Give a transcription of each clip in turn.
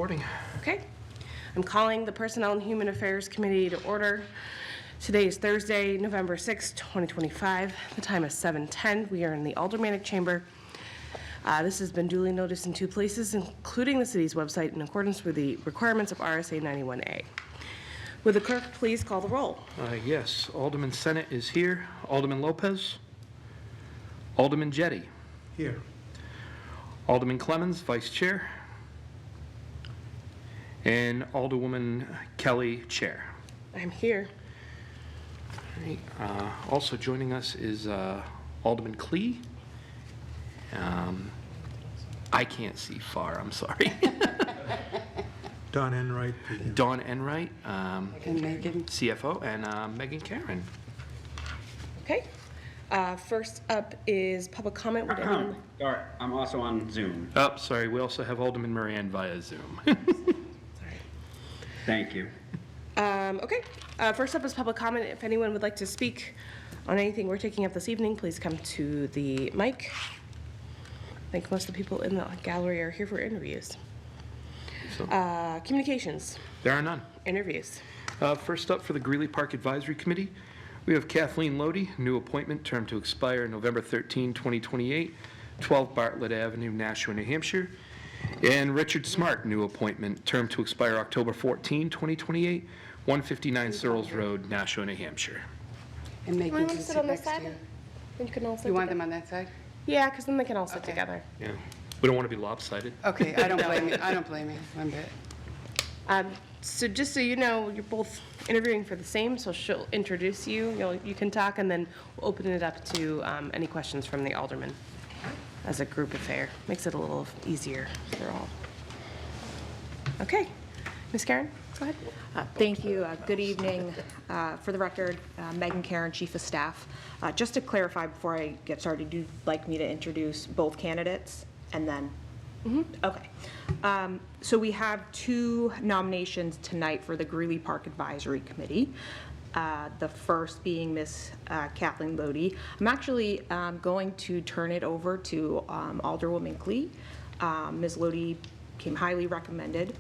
Morning. Okay. I'm calling the Personnel and Human Affairs Committee to order. Today is Thursday, November 6, 2025. The time is 7:10. We are in the Aldermanic Chamber. This has been duly noticed in two places, including the city's website, in accordance with the requirements of RSA 91A. Would the clerk please call the roll? Yes, Alderman Senate is here. Alderman Lopez. Alderman Jetty. Here. Alderman Clemmons, Vice Chair. And Alderwoman Kelly, Chair. I'm here. All right. Also joining us is Alderman Klee. I can't see far, I'm sorry. Don Enright. Dawn Enright, And Megan. CFO, and Megan Karen. Okay. First up is public comment. Would anyone... Sorry, I'm also on Zoom. Oh, sorry, we also have Alderman Moran via Zoom. Thank you. Okay. First up is public comment. If anyone would like to speak on anything we're taking up this evening, please come to the mic. I think most of the people in the gallery are here for interviews. So, Communications. there are none. Interviews. First up for the Greeley Park Advisory Committee, we have Kathleen Lodi, new appointment, term to expire November 13, 2028, 12 Bartlett Avenue, Nashua, New Hampshire. And Richard Smart, new appointment, term to expire October 14, 2028, 159 Searles Road, Nashua, New Hampshire. And Megan Want can to sit sit on this next to side? you. Then you can all sit You want together. them on that side? Yeah, because then they can all sit Okay. together. Yeah, we don't want to be lopsided. Okay, I don't blame you. I don't blame you one bit. So just so you know, you're both interviewing for the same, so she'll introduce you. You can talk, and then we'll open it up to any questions from the aldermen as a group affair. Makes it a little easier for all. Okay. Ms. Karen, go ahead. Thank you. Good evening. For the record, Megan Karen, Chief of Staff. Just to clarify before I get started, you'd like me to introduce both candidates and then? Okay. So we have two nominations tonight for the Greeley Park Advisory Committee. The first being Ms. Kathleen Lodi. I'm actually going to turn it over to Alderwoman Klee. Ms. Lodi came highly recommended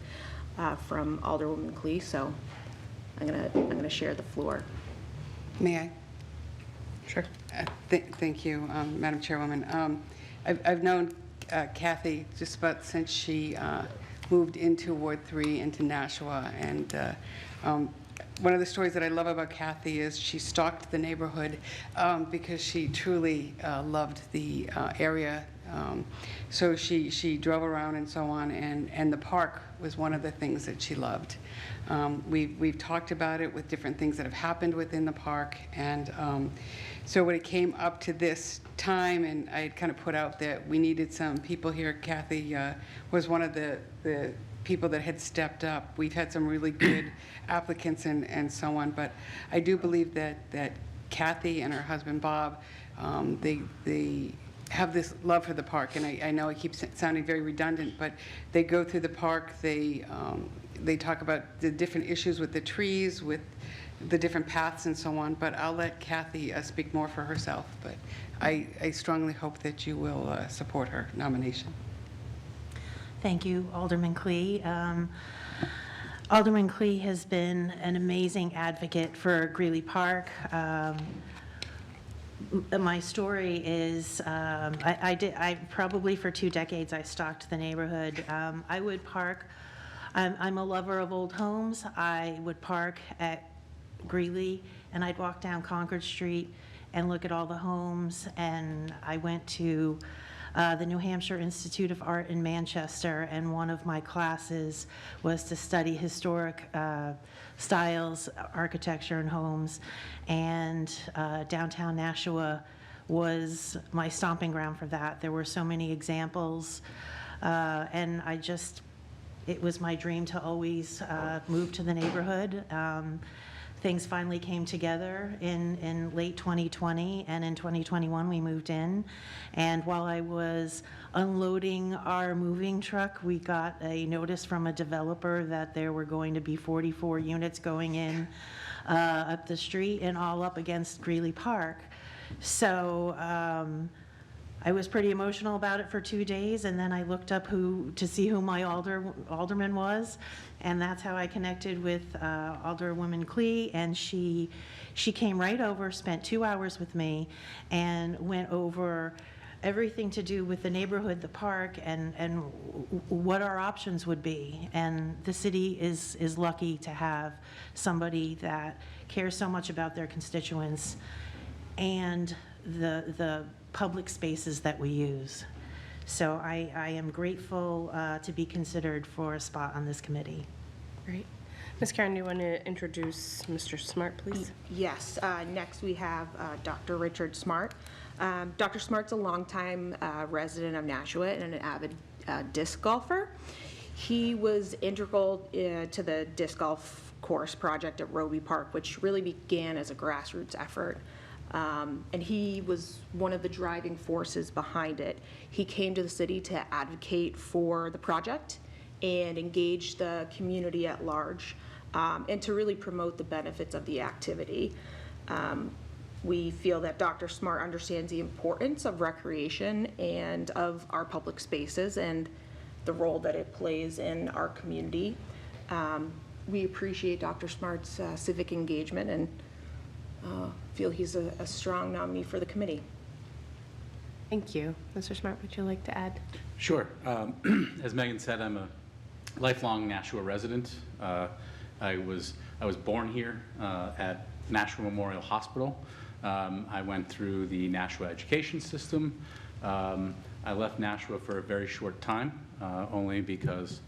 from Alderwoman Klee, so I'm gonna share the floor. May I? Sure. Thank you, Madam Chairwoman. I've known Kathy just about since she moved into Ward 3, into Nashua, and one of the stories that I love about Kathy is she stalked the neighborhood because she truly loved the area. So she drove around and so on, and the park was one of the things that she loved. We've talked about it with different things that have happened within the park, and so when it came up to this time, and I had kind of put out that we needed some people here, Kathy was one of the people that had stepped up. We've had some really good applicants and so on, but I do believe that Kathy and her husband Bob, they have this love for the park, and I know it keeps sounding very redundant, but they go through the park, they talk about the different issues with the trees, with the different paths and so on, but I'll let Kathy speak more for herself, but I strongly hope that you will support her nomination. Thank you, Alderman Klee. Alderman Klee has been an amazing advocate for Greeley Park. My story is, I probably for 2 decades I stalked the neighborhood. I would park, I'm a lover of old homes. I would park at Greeley and I'd walk down Concord Street and look at all the homes, and I went to the New Hampshire Institute of Art in Manchester, and one of my classes was to study historic styles, architecture, and homes. And downtown Nashua was my stomping ground for that. There were so many examples, and it was my dream to always move to the neighborhood. Things finally came together in late 2020, and in 2021 we moved in. And while I was unloading our moving truck, we got a notice from a developer that there were going to be 44 units going in up the street and all up against Greeley Park. So I was pretty emotional about it for 2 days, and then I looked up to see who my alderman was, and that's how I connected with Alderwoman Klee, and she came right over, spent 2 hours with me, and went over everything to do with the neighborhood, the park, and what our options would be. And the city is lucky to have somebody that cares so much about their constituents and the public spaces that we use. So I am grateful to be considered for a spot on this committee. Great. Ms. Karen, do you want to introduce Mr. Smart, please? Yes, next we have Dr. Richard Smart. Dr. Smart's a longtime resident of Nashua and an avid disc golfer. He was integral to the disc golf course project at Roby Park, which really began as a grassroots effort. And he was one of the driving forces behind it. He came to the city to advocate for the project and engage the community at large, and to really promote the benefits of the activity. We feel that Dr. Smart understands the importance of recreation and of our public spaces and the role that it plays in our community. We appreciate Dr. Smart's civic engagement and feel he's a strong nominee for the committee. Thank you. Mr. Smart, would you like to add? Sure. As Megan said, I'm a lifelong Nashua resident. I was born here at Nashua Memorial Hospital. I went through the Nashua education system. I left Nashua for a very short time, only because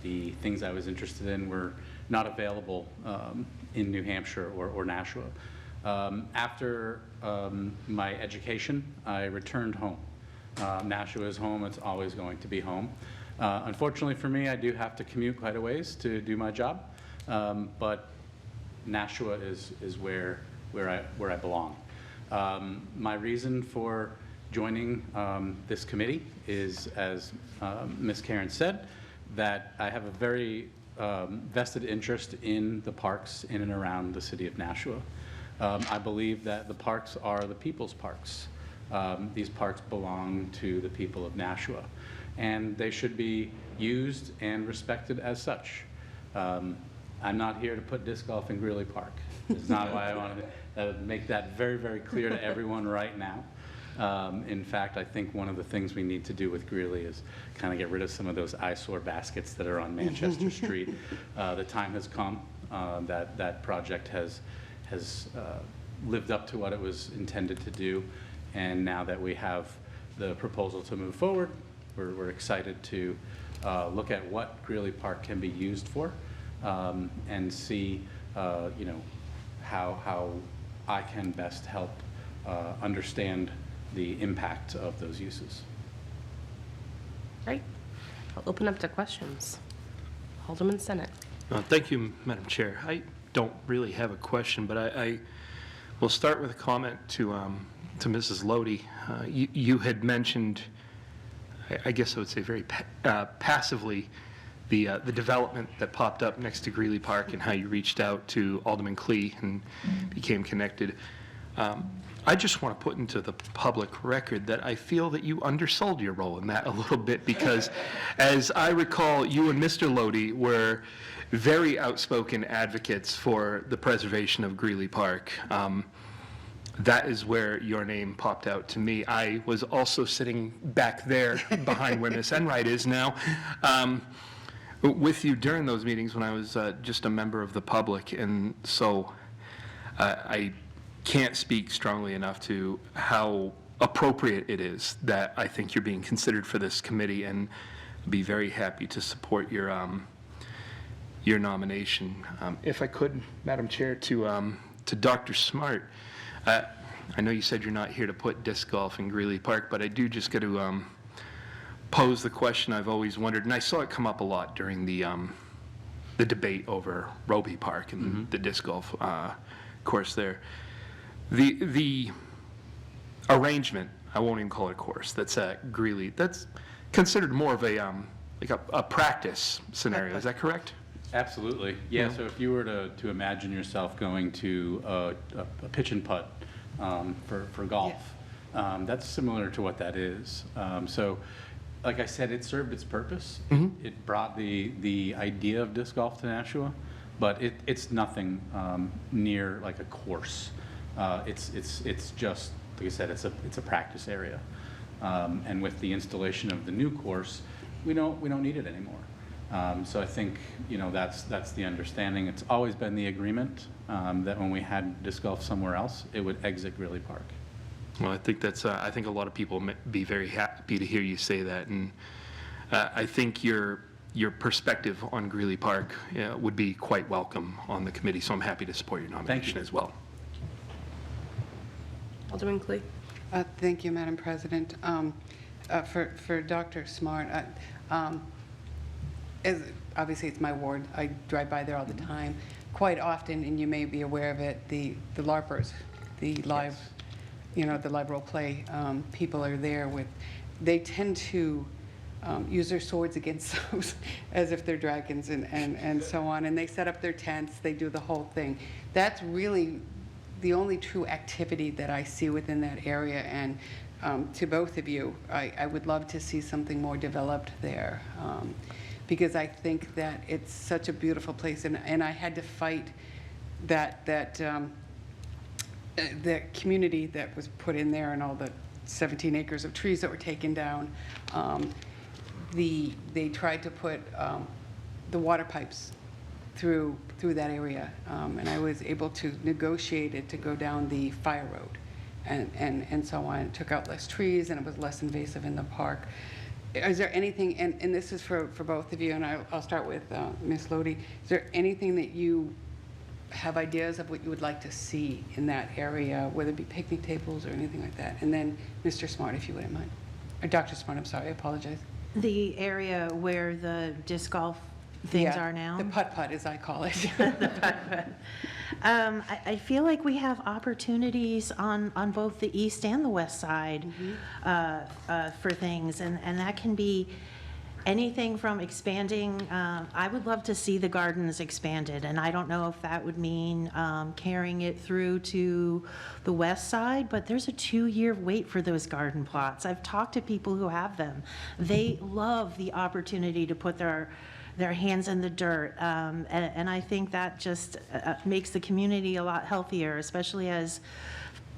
the things I was interested in were not available in New Hampshire or Nashua. After my education, I returned home. Nashua is home. It's always going to be home. Unfortunately for me, I do have to commute quite a ways to do my job, but Nashua is where I belong. My reason for joining this committee is, as Ms. Karen said, that I have a very vested interest in the parks in and around the city of Nashua. I believe that the parks are the people's parks. These parks belong to the people of Nashua, and they should be used and respected as such. I'm not here to put disc golf in Greeley Park. It's not why I want to make that very, very clear to everyone right now. In fact, I think one of the things we need to do with Greeley is kind of get rid of some of those eyesore baskets that are on Manchester Street. The time has come that project has lived up to what it was intended to do, and now that we have the proposal to move forward, we're excited to look at what Greeley Park can be used for, and see how I can best help understand the impact of those uses. Great. I'll open up to questions. Alderman Senate. Thank you, Madam Chair. I don't really have a question, but I will start with a comment to Mrs. Lodi. You had mentioned, I guess I would say very passively, the development that popped up next to Greeley Park and how you reached out to Alderman Klee and became connected. I just want to put into the public record that I feel that you undersold your role in that a little bit, because as I recall, you and Mr. Lodi were very outspoken advocates for the preservation of Greeley Park. That is where your name popped out to me. I was also sitting back there behind where Miss Enright is now, with you during those meetings when I was just a member of the public, and so I can't speak strongly enough to how appropriate it is that I think you're being considered for this committee, and be very happy to support your nomination. If I could, Madam Chair, to Dr. Smart, I know you said you're not here to put disc golf in Greeley Park, but I do just got to pose the question I've always wondered, and I saw it come up a lot during the debate over Roby Park and the disc golf course there. The arrangement, I won't even call it a course, that's at Greeley, that's considered more of a practice scenario. Is that correct? Absolutely. Yeah, so if you were to imagine yourself going to a pitch and putt for golf, That's similar to what that is. So, like I said, it served its purpose. It brought the idea of disc golf to Nashua, but it's nothing near like a course. It's just, like I said, it's a practice area. And with the installation of the new course, we don't need it anymore. So I think, that's the understanding. It's always been the agreement that when we had disc golf somewhere else, it would exit Greeley Park. Well, I think I think a lot of people may be very happy to hear you say that, and I think your perspective on Greeley Park would be quite welcome on the committee, so I'm happy to support your nomination as well. Alderman Clee? Thank you, Madam President. For Dr. Smart, obviously it's my ward. I drive by there all the time. Quite often, and you may be aware of it, the LARPers, the live, the live role play people are there they tend to use their swords against those as if they're dragons and so on. And they set up their tents, they do the whole thing. That's really the only true activity that I see within that area. And to both of you, I would love to see something more developed there. Because I think that it's such a beautiful place, and I had to fight that the community that was put in there and all the 17 acres of trees that were taken down. They tried to put the water pipes through that area, and I was able to negotiate it to go down the fire road, and so on. It took out less trees, and it was less invasive in the park. Is there anything, and this is for both of you, and I'll start with Ms. Lodi. Is there anything that you have ideas of what you would like to see in that area, whether it be picnic tables or anything like that? And then Mr. Smart, if you wouldn't mind. Or Dr. Smart, I'm sorry, I apologize. The area where the disc golf things Yeah, are now? the putt-putt, as I call it. I feel like we have opportunities on both the east and the west side for things, and that can be anything from expanding. I would love to see the gardens expanded, and I don't know if that would mean carrying it through to the west side, but there's a 2-year wait for those garden plots. I've talked to people who have them. They love the opportunity to put their hands in the dirt, and I think that just makes the community a lot healthier, especially as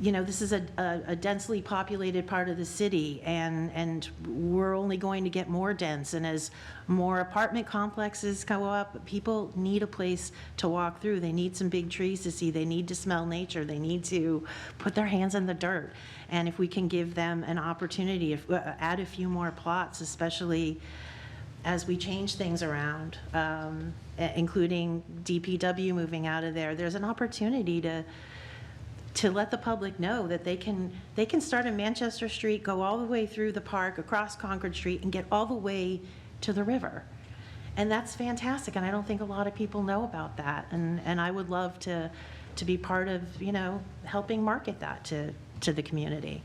this is a densely populated part of the city, and we're only going to get more dense. And as more apartment complexes go up, people need a place to walk through. They need some big trees to see. They need to smell nature. They need to put their hands in the dirt. And if we can give them an opportunity, add a few more plots, especially as we change things around, including DPW moving out of there, there's an opportunity to let the public know that they can start in Manchester Street, go all the way through the park, across Concord Street, and get all the way to the river. And that's fantastic, and I don't think a lot of people know about that. And I would love to be part of, helping market that to the community.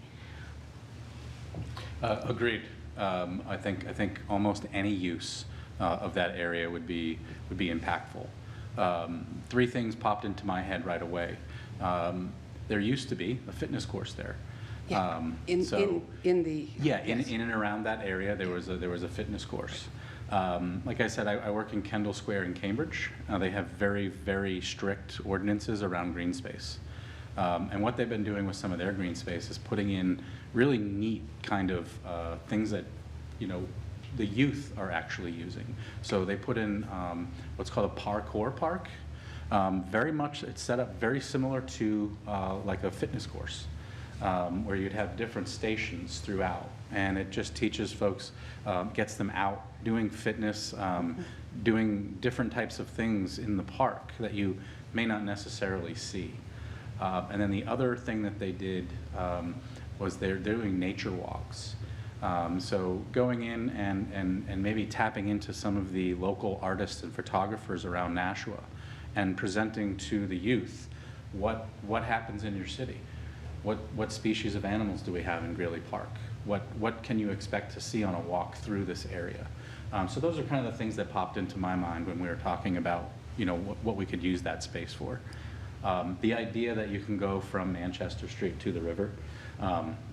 Agreed. I think almost any use of that area would be impactful. 3 things popped into my head right away. There used to be a fitness course there. Yeah, in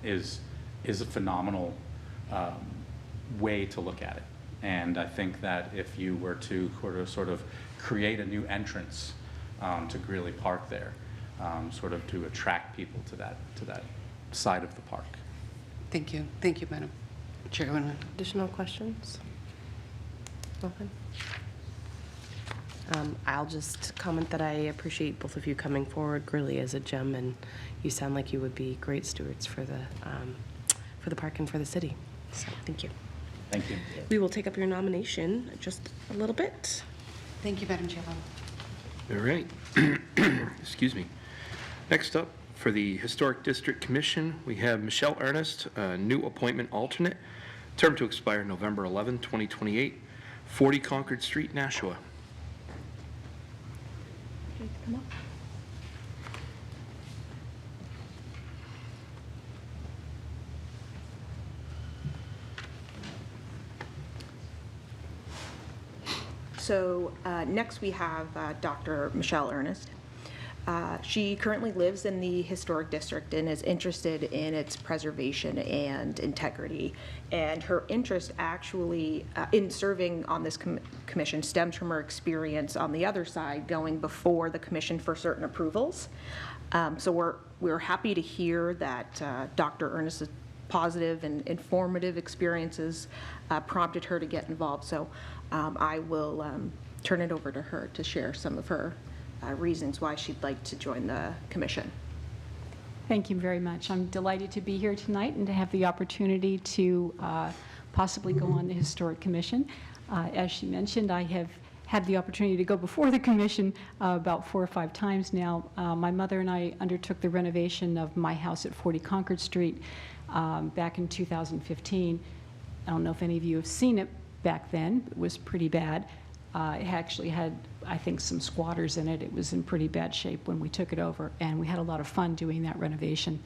is a phenomenal way to look at it. And I think that if you were to sort of create a new entrance to Greeley Park there, sort of to attract people to that side of the park. Thank you. Thank you, Madam Chairwoman. Additional questions? Nothing? I'll just comment that I appreciate both of you coming forward. Greeley is a gem, and you sound like you would be great stewards for the park and for the city. So, thank you. Thank you. We will take up your nomination just a little bit. Thank you, Madam Chairwoman. All right. Excuse me. Next up, for the Historic District Commission, we have Michelle Ernest, new appointment alternate, term to expire November 11, 2028, 40 Concord Street, Nashua. Come up. So next we have Dr. Michelle Ernest. She currently lives in the Historic District and is interested in its preservation and integrity. And her interest actually in serving on this commission stems from her experience on the other side, going before the commission for certain approvals. So we're happy to hear that Dr. Ernest's positive and informative experiences prompted her to get involved. So I will turn it over to her to share some of her reasons why she'd like to join the commission. Thank you very much. I'm delighted to be here tonight and to have the opportunity to possibly go on the Historic Commission. As she mentioned, I have had the opportunity to go before the commission about 4 or 5 times now. My mother and I undertook the renovation of my house at 40 Concord Street back in 2015. I don't know if any of you have seen it back then. It was pretty bad. It actually had, I think, some squatters in it. It was in pretty bad shape when we took it over, and we had a lot of fun doing that renovation.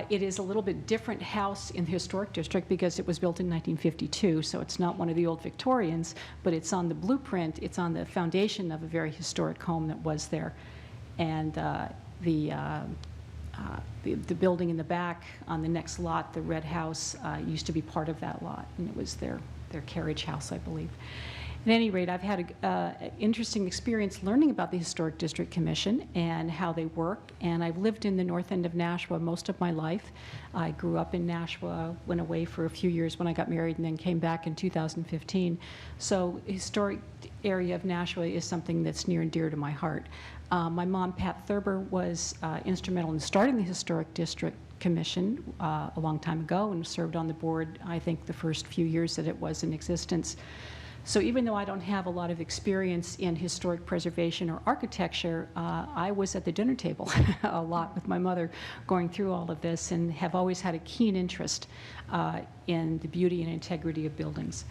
It is a little bit different house in the Historic District because it was built in 1952, so it's not one of the old Victorians, but it's on the blueprint, it's on the foundation of a very historic home that was there. And the building in the back on the next lot, the red house, used to be part of that lot, and it was their carriage house, I believe. At any rate, I've had an interesting experience learning about the Historic District Commission and how they work, and I've lived in the north end of Nashua most of my life. I grew up in Nashua, went away for a few years when I got married, and then came back in 2015. So the historic area of Nashua is something that's near and dear to my heart. My mom, Pat Thurber, was instrumental in starting the Historic District Commission a long time ago and served on the board, I think, the first few years that it was in existence. So even though I don't have a lot of experience in historic preservation or architecture, I was at the dinner table a lot with my mother going through all of this and have always had a keen interest in the beauty and integrity of buildings.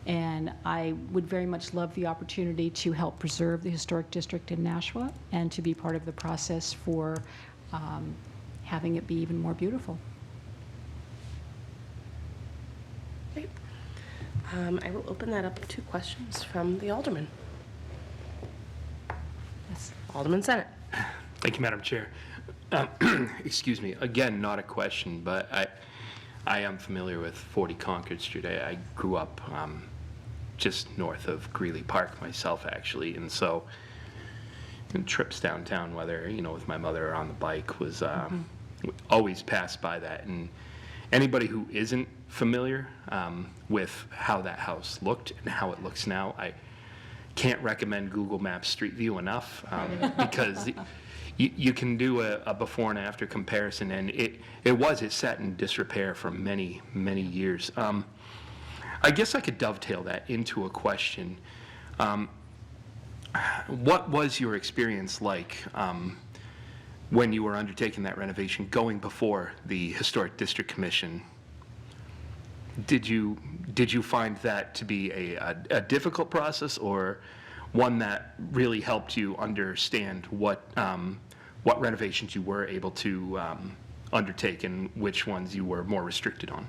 And I would very much love the opportunity to help preserve the Historic District in Nashua and to be part of the process for having it be even more beautiful. Great. I will open that up to questions from the alderman. Yes, Alderman Senate. Thank you, Madam Chair. Excuse me, again, not a question, but I am familiar with 40 Concord Street. I grew up just north of Greeley Park myself, actually, and so trips downtown, whether, with my mother or on the bike, was always passed by that. And anybody who isn't familiar with how that house looked and how it looks now, I can't recommend Google Maps Street View enough because you can do a before and after comparison, and it sat in disrepair for many, many years. I guess I could dovetail that into a question. What was your experience like when you were undertaking that renovation, going before the Historic District Commission? Did you find that to be a difficult process, or one that really helped you understand what renovations you were able to undertake and which ones you were more restricted on?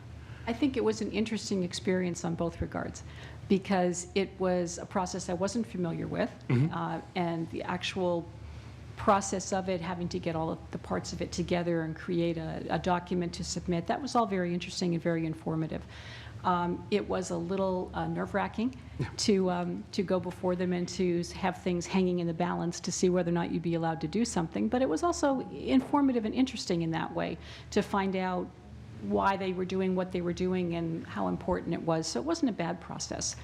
I think it was an interesting experience on both regards because it was a process I wasn't familiar with, and the actual process of it, having to get all of the parts of it together and create a document to submit, that was all very interesting and very informative. It was a little nerve-wracking to go before them and to have things hanging in the balance to see whether or not you'd be allowed to do something. But it was also informative and interesting in that way to find out why they were doing what they were doing and how important it was. So it wasn't a bad process.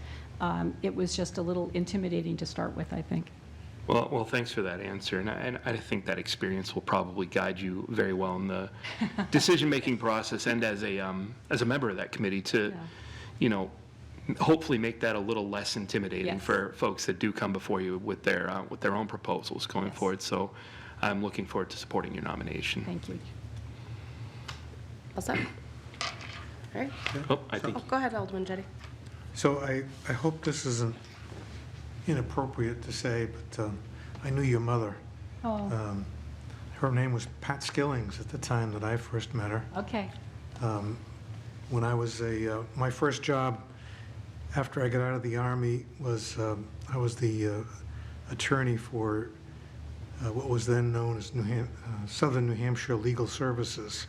It was just a little intimidating to start with, I think. Well, thanks for that answer, and I think that experience will probably guide you very well in the decision-making process, and as a member of that committee to, Yeah. you know, hopefully make that a little less intimidating Yes. for folks that do come before you with their own proposals going Yes. forward. So I'm looking forward to supporting your nomination. Thank you. All set? All right. Oh, I think, Oh, go ahead, Alderman Jettie. So I hope this isn't inappropriate to say, but I knew your mother. Oh, Her name was Pat Skillings at the time that I first met her. okay. When I was my first job after I got out of the Army was, I was the attorney for what was then known as Southern New Hampshire Legal Services.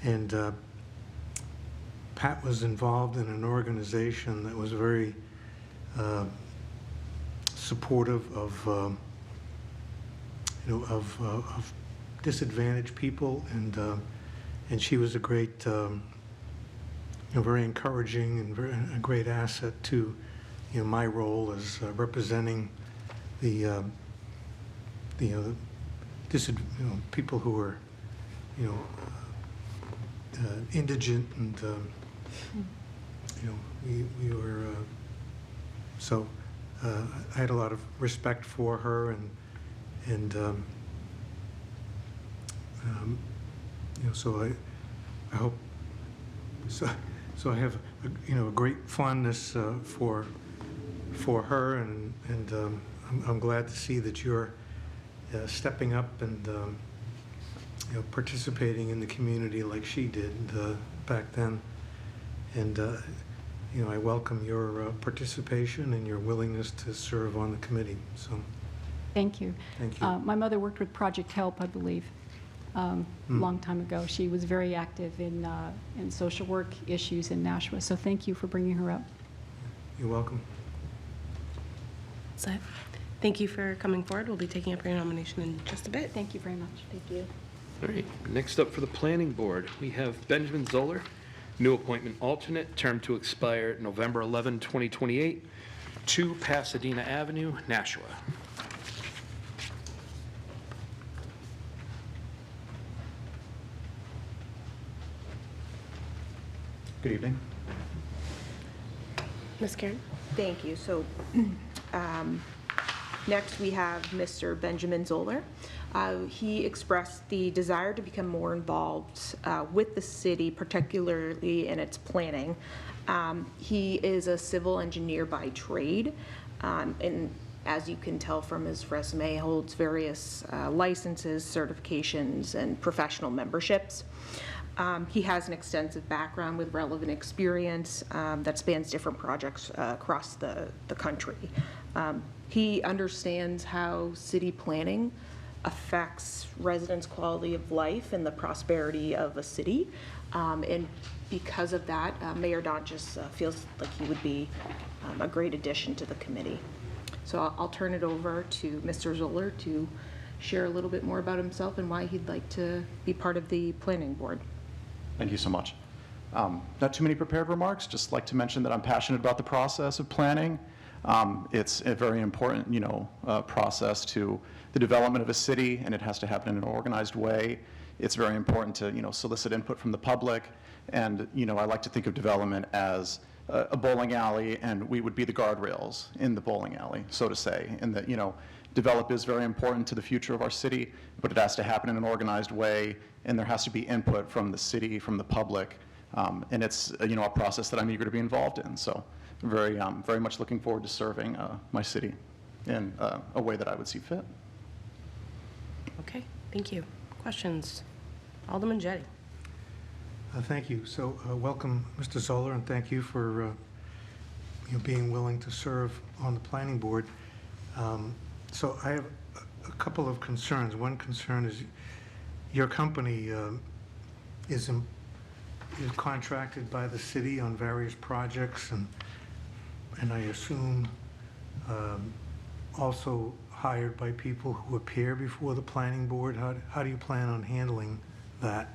And Pat was involved in an organization that was very supportive of, of disadvantaged people, and she was a great, very encouraging and a great asset to, my role as representing the, people who were, indigent, and we were so I had a lot of respect for her, and so I hope so I have a great fondness for her, and I'm glad to see that you're stepping up and participating in the community like she did back then. And I welcome your participation and your willingness to serve on the committee. So Thank you. Thank you. My mother worked with Project Help, I believe, long time ago. She was very active in social work issues in Nashua, so thank you for bringing her up. You're welcome. Set. Thank you for coming forward. We'll be taking up your nomination in just a bit. Thank you very much. Thank you. all right, next up for the planning board, we have Benjamin Zoller, new appointment alternate, term to expire November 11, 2028, 2 Pasadena Avenue, Nashua. Good evening. Ms. Karen? Thank you. So next, we have Mr. Benjamin Zoller. He expressed the desire to become more involved with the city, particularly in its planning. He is a civil engineer by trade, and as you can tell from his resume, holds various licenses, certifications, and professional memberships. He has an extensive background with relevant experience that spans different projects across the country. He understands how city planning affects residents' quality of life and the prosperity of a city. And because of that, Mayor Donchis feels like he would be a great addition to the committee. So I'll turn it over to Mr. Zoller to share a little bit more about himself and why he'd like to be part of the planning board. Thank you so much. Not too many prepared remarks, just like to mention that I'm passionate about the process of planning. It's a very important, process to the development of a city, and it has to happen in an organized way. It's very important to, solicit input from the public, and, I like to think of development as a bowling alley, and we would be the guardrails in the bowling alley, so to say, and that, develop is very important to the future of our city, but it has to happen in an organized way, and there has to be input from the city, from the public, and it's, a process that I'm eager to be involved in. So very much looking forward to serving my city in a way that I would see fit. Okay, thank you. Questions? Alderman Jettie. Thank you. So welcome, Mr. Zoller, and thank you for being willing to serve on the planning board. So I have a couple of concerns. One concern is your company is contracted by the city on various projects, and I assume also hired by people who appear before the planning board. How do you plan on handling that?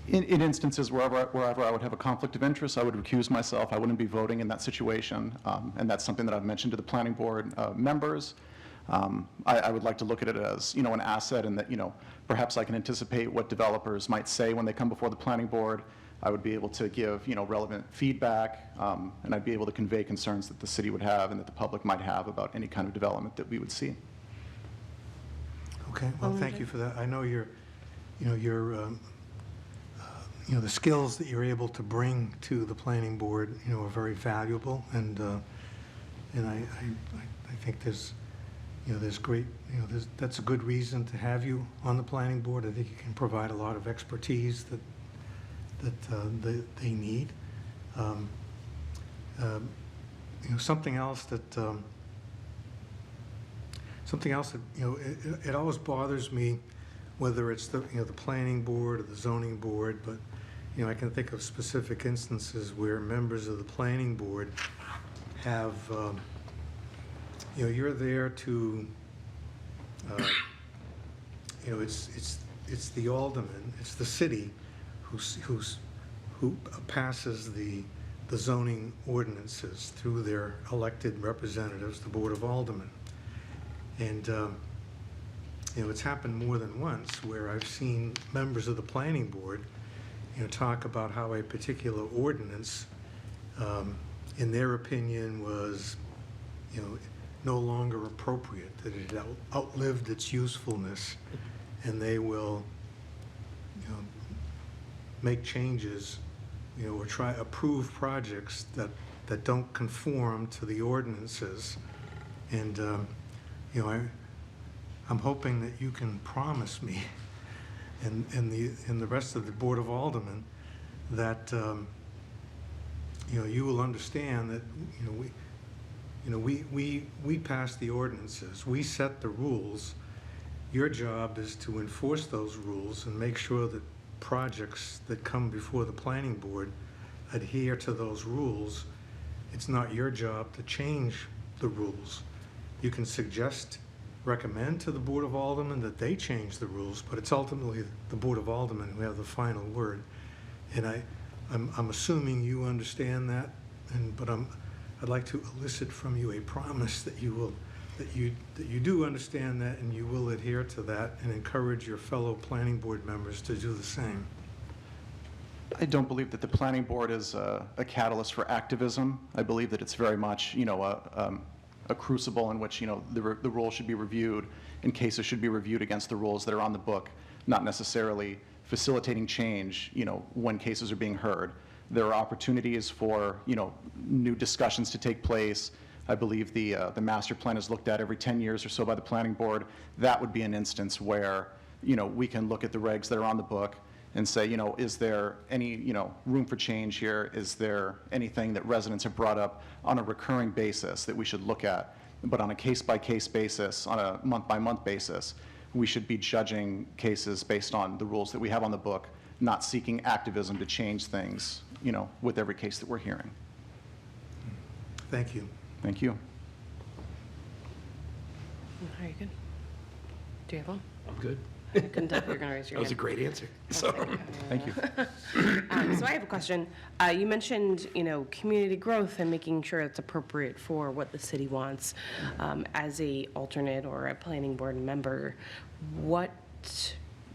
In instances wherever I would have a conflict of interest, I would recuse myself. I wouldn't be voting in that situation, and that's something that I've mentioned to the planning board members. I would like to look at it as, an asset, and that, perhaps I can anticipate what developers might say when they come before the planning board. I would be able to give, relevant feedback, and I'd be able to convey concerns that the city would have and that the public might have about any kind of development that we would see. Okay, well, thank you for that. I know the skills that you're able to bring to the planning board, are very valuable, and I think there's great, that's a good reason to have you on the planning board. I think you can provide a lot of expertise that they need. Something else that it always bothers me, whether it's the planning board or the zoning board, but I can think of specific instances where members of the planning board have you're there to it's the alderman, it's the city who passes the zoning ordinances through their elected representatives, the Board of Aldermen. And it's happened more than once where I've seen members of the planning board talk about how a particular ordinance, in their opinion, was no longer appropriate, that it had outlived its usefulness, and they will make changes, or approve projects that don't conform to the ordinances. And I'm hoping that you can promise me and the rest of the Board of Aldermen that you will understand that we pass the ordinances, we set the rules. Your job is to enforce those rules and make sure that projects that come before the planning board adhere to those rules. It's not your job to change the rules. You can recommend to the Board of Aldermen that they change the rules, but it's ultimately the Board of Aldermen who have the final word. And I'm assuming you understand that, but I'd like to elicit from you a promise that you do understand that, and you will adhere to that and encourage your fellow planning board members to do the same. I don't believe that the planning board is a catalyst for activism. I believe that it's very much, a crucible in which, the rules should be reviewed, and cases should be reviewed against the rules that are on the book, not necessarily facilitating change, when cases are being heard. There are opportunities for, new discussions to take place. I believe the master plan is looked at every 10 years or so by the planning board. That would be an instance where, we can look at the regs that are on the book and say, is there any, room for change here? Is there anything that residents have brought up on a recurring basis that we should look at? But on a case-by-case basis, on a month-by-month basis, we should be judging cases based on the rules that we have on the book, not seeking activism to change things, with every case that we're hearing. Thank you. Thank you. Are you good? Do you have one? I'm good. I couldn't tell if you were going to raise your That was a hand. great answer. So, Thank you. So I have a question. You mentioned, community growth and making sure it's appropriate for what the city wants. As a alternate or a planning board member,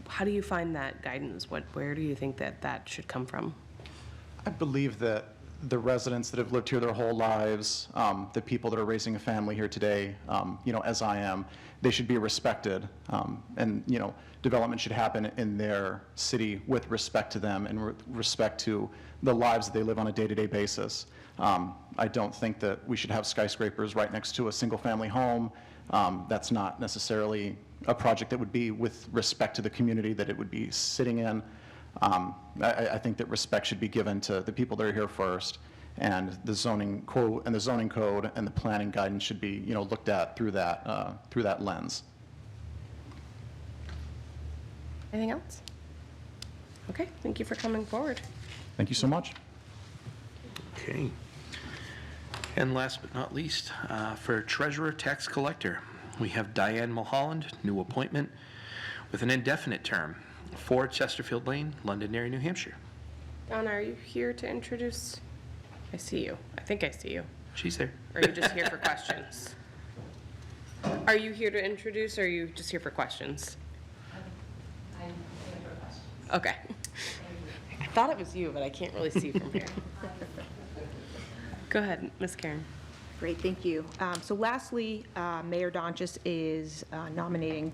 how do you find that guidance? Where do you think that should come from? I believe that the residents that have lived here their whole lives, the people that are raising a family here today, as I am, they should be respected. And, development should happen in their city with respect to them and respect to the lives that they live on a day-to-day basis. I don't think that we should have skyscrapers right next to a single-family home. That's not necessarily a project that would be with respect to the community that it would be sitting in. I think that respect should be given to the people that are here first, and the zoning code and the planning guidance should be, looked at through that lens. Anything else? Okay, thank you for coming forward. Thank you so much. Okay. And last but not least, for Treasurer Tax Collector, we have Diane Mulholland, new appointment with an indefinite term, 4 Chesterfield Lane, Londonderry, New Hampshire. Donna, are you here to introduce? I see you. I think I see you. She's there. Or are you just here for questions? Are you here to introduce, or are you just here for questions? I'm here for questions. Okay. I thought it was you, but I can't really see from here. Go ahead, Ms. Karen. Great, thank you. So lastly, Mayor Donchis is nominating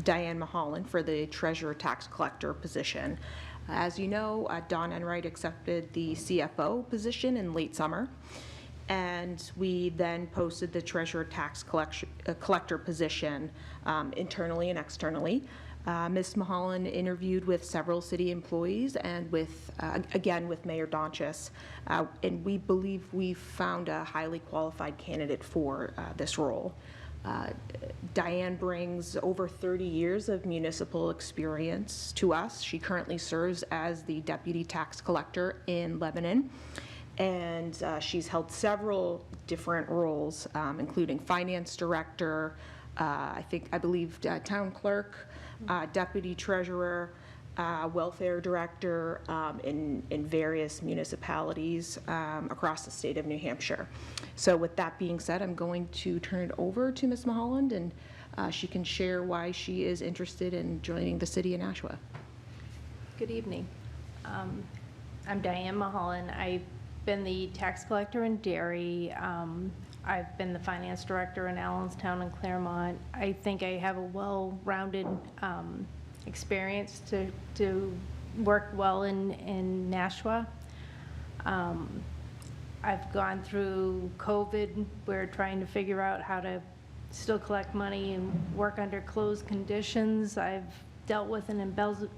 Diane Mulholland for the Treasurer Tax Collector position. As you know, Don Enright accepted the CFO position in late summer, and we then posted the Treasurer Tax Collector position internally and externally. Ms. Mulholland interviewed with several city employees and with, again, with Mayor Donchis, and we believe we found a highly qualified candidate for this role. Diane brings over 30 years of municipal experience to us. She currently serves as the Deputy Tax Collector in Lebanon, and she's held several different roles, including Finance Director, I believe Town Clerk, Deputy Treasurer, Welfare Director in various municipalities across the state of New Hampshire. So with that being said, I'm going to turn it over to Ms. Mulholland, and she can share why she is interested in joining the city of Nashua. Good evening. I'm Diane Mulholland. I've been the tax collector in Derry. I've been the finance director in Allenstown and Claremont. I think I have a well-rounded experience to work well in Nashua. I've gone through COVID. We're trying to figure out how to still collect money and work under closed conditions. I've dealt with an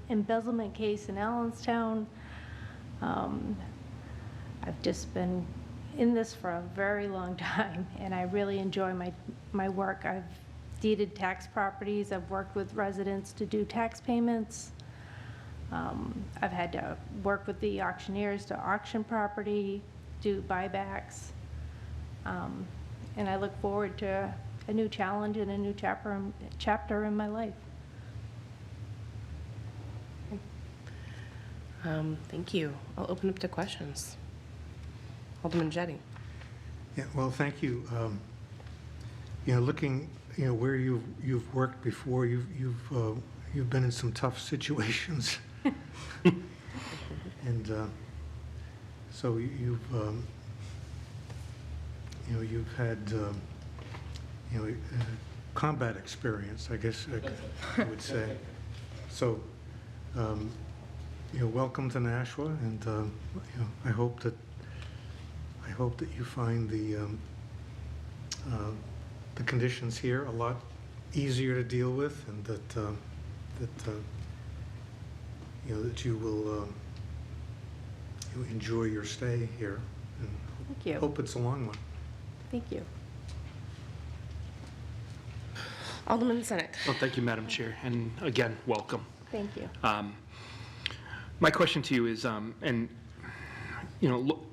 embezzlement case in Allenstown. I've just been in this for a very long time, and I really enjoy my work. I've deeded tax properties. I've worked with residents to do tax payments. I've had to work with the auctioneers to auction property, do buybacks. And I look forward to a new challenge and a new chapter in my life. Thank you. I'll open up to questions. Alderman Jettie. Yeah, well, thank you. Looking, where you've worked before, you've been in some tough situations. And so you've had combat experience, I guess I would say. So welcome to Nashua, and I hope that you find the conditions here a lot easier to deal with, and that you will enjoy your stay here. And Thank you. hope it's a long one. Thank you. Alderman Senate. Well, thank you, Madam Chair, and again, welcome. Thank you. My question to you is,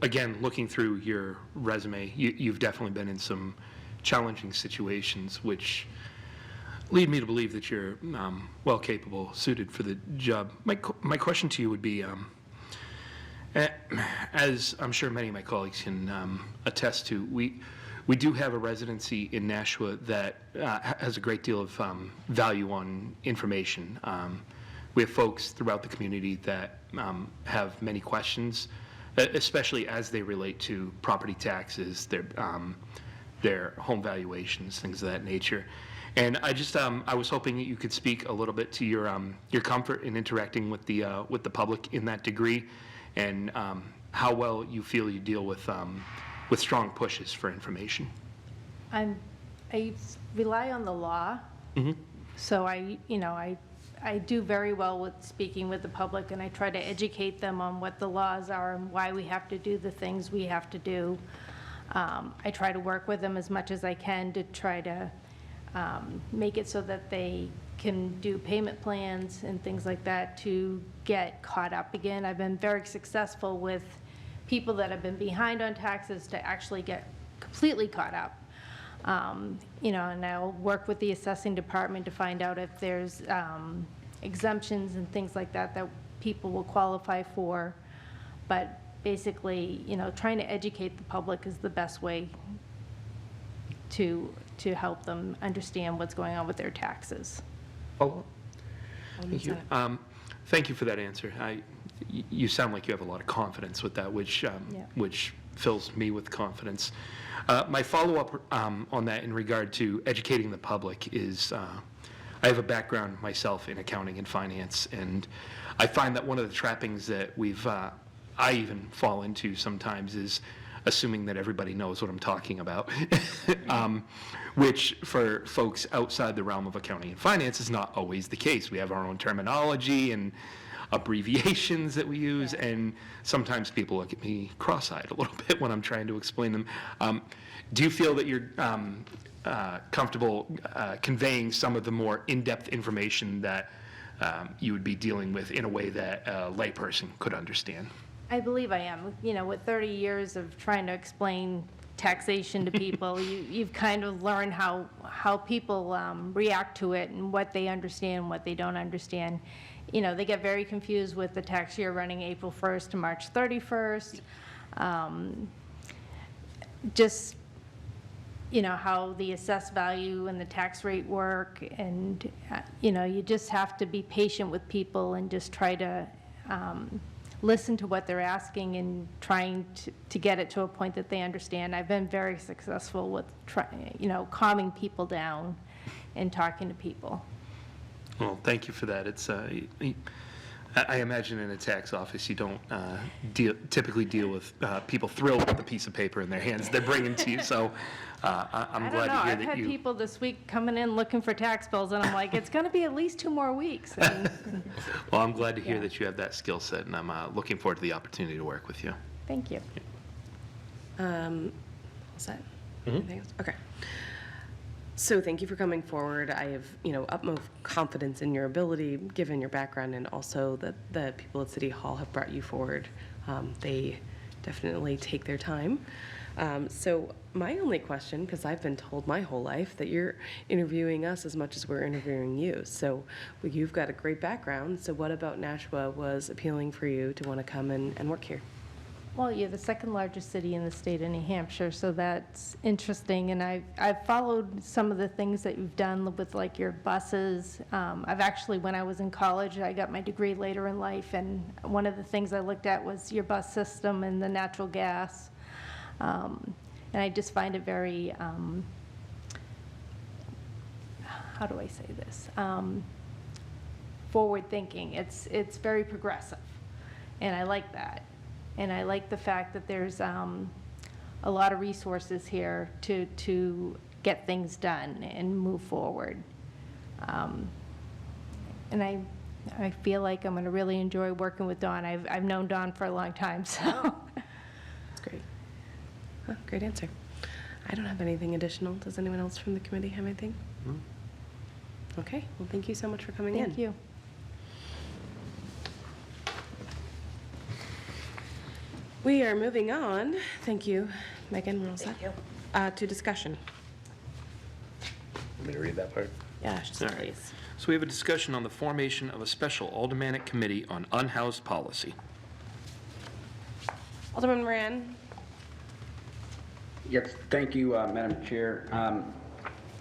again, looking through your resume, you've definitely been in some challenging situations, which lead me to believe that you're well capable, suited for the job. My question to you would be, as I'm sure many of my colleagues can attest to, we do have a residency in Nashua that has a great deal of value on information. We have folks throughout the community that have many questions, especially as they relate to property taxes, their home valuations, things of that nature. And I was hoping that you could speak a little bit to your comfort in interacting with the public in that degree, and how well you feel you deal with strong pushes for information. I rely on the law. Mm-hmm. So I do very well with speaking with the public, and I try to educate them on what the laws are and why we have to do the things we have to do. I try to work with them as much as I can to try to make it so that they can do payment plans and things like that to get caught up again. I've been very successful with people that have been behind on taxes to actually get completely caught up. You know, and I'll work with the assessing department to find out if there's exemptions and things like that that people will qualify for. But basically, you know, trying to educate the public is the best way to help them understand what's going on with their taxes. Follow-up? Thank you. Thank you for that answer. You sound like you have a lot of confidence with that, which fills me with confidence. My follow-up on that in regard to educating the public is, I have a background myself in accounting and finance, and I find that one of the trappings that I even fall into sometimes is assuming that everybody knows what I'm talking about, which for folks outside the realm of accounting and finance is not always the case. We have our own terminology and abbreviations that we use, and sometimes people look at me cross-eyed a little bit when I'm trying to explain them. Do you feel that you're comfortable conveying some of the more in-depth information that you would be dealing with in a way that a layperson could understand? I believe I am. You know, with 30 years of trying to explain taxation to people, you've kind of learned how people react to it and what they understand, what they don't understand. You know, they get very confused with the tax year running April 1st to March 31st. Just, you know, how the assessed value and the tax rate work. And, you know, you just have to be patient with people and just try to listen to what they're asking and trying to get it to a point that they understand. I've been very successful with calming people down and talking to people. Well, thank you for that. It's I imagine in a tax office you don't typically deal with people thrilled with the piece of paper in their hands they're bringing to you. So I'm glad to hear I've that had you. people this week coming in looking for tax bills, and I'm like, it's going to be at least 2 more weeks. And, Well, I'm glad to hear Yeah. that you have that skill set, and I'm looking forward to the opportunity to work with you. thank you. What's that? Anything else? Okay. So thank you for coming forward. I have, utmost confidence in your ability, given your background, and also that the people at City Hall have brought you forward. They definitely take their time. So my only question, because I've been told my whole life that you're interviewing us as much as we're interviewing you. So you've got a great background. So what about Nashua was appealing for you to want to come and work here? Well, you're the second largest city in the state of New Hampshire, so that's interesting. And I've followed some of the things that you've done with like your buses. I've actually, when I was in college, I got my degree later in life, and one of the things I looked at was your bus system and the natural gas. And I just find it very, how do I say this? Forward thinking. It's very progressive, and I like that. And I like the fact that there's a lot of resources here to get things done and move forward. And I feel like I'm going to really enjoy working with Dawn. I've known Dawn for a long time, so. That's great. Well, great answer. I don't have anything additional. Does anyone else from the committee have anything? No. Okay. Well, thank you so much for coming in. Thank you. We are moving on. Thank you, Megan. We're all set. To discussion. Want me to read that part? Yeah, All right. please. So we have a discussion on the formation of a special aldermanic committee on unhoused policy. Alderman Moran. Yes, thank you, Madam Chair.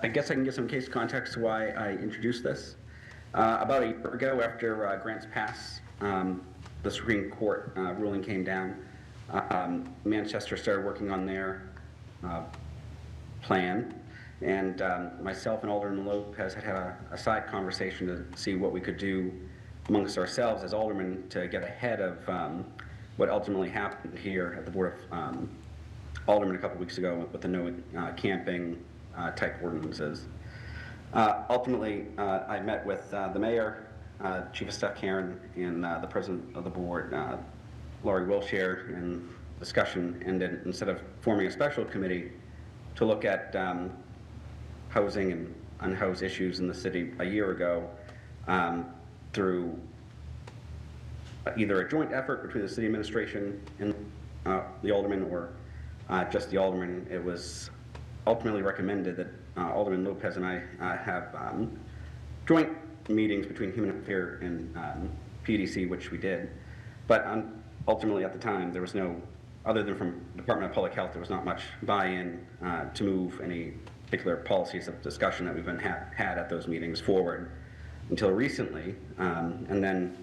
I guess I can give some case context to why I introduced this. About a year ago, after grants passed, the Supreme Court ruling came down. Manchester started working on their plan, and myself and Alderman Lopez had a side conversation to see what we could do amongst ourselves as aldermen to get ahead of what ultimately happened here at the Board of Aldermen a couple weeks ago with the no camping type ordinances. Ultimately, I met with the mayor, Chief of Staff Karen, and the president of the board, Laurie Wilshire, and discussion ended, instead of forming a special committee to look at housing and unhoused issues in the city a year ago through either a joint effort between the city administration and the aldermen, or just the aldermen. It was ultimately recommended that Alderman Lopez and I have joint meetings between Human Affairs and PDC, which we did. But ultimately, at the time, there was no, other than from Department of Public Health, there was not much buy-in to move any particular policies of discussion that we've been had at those meetings forward until recently. And then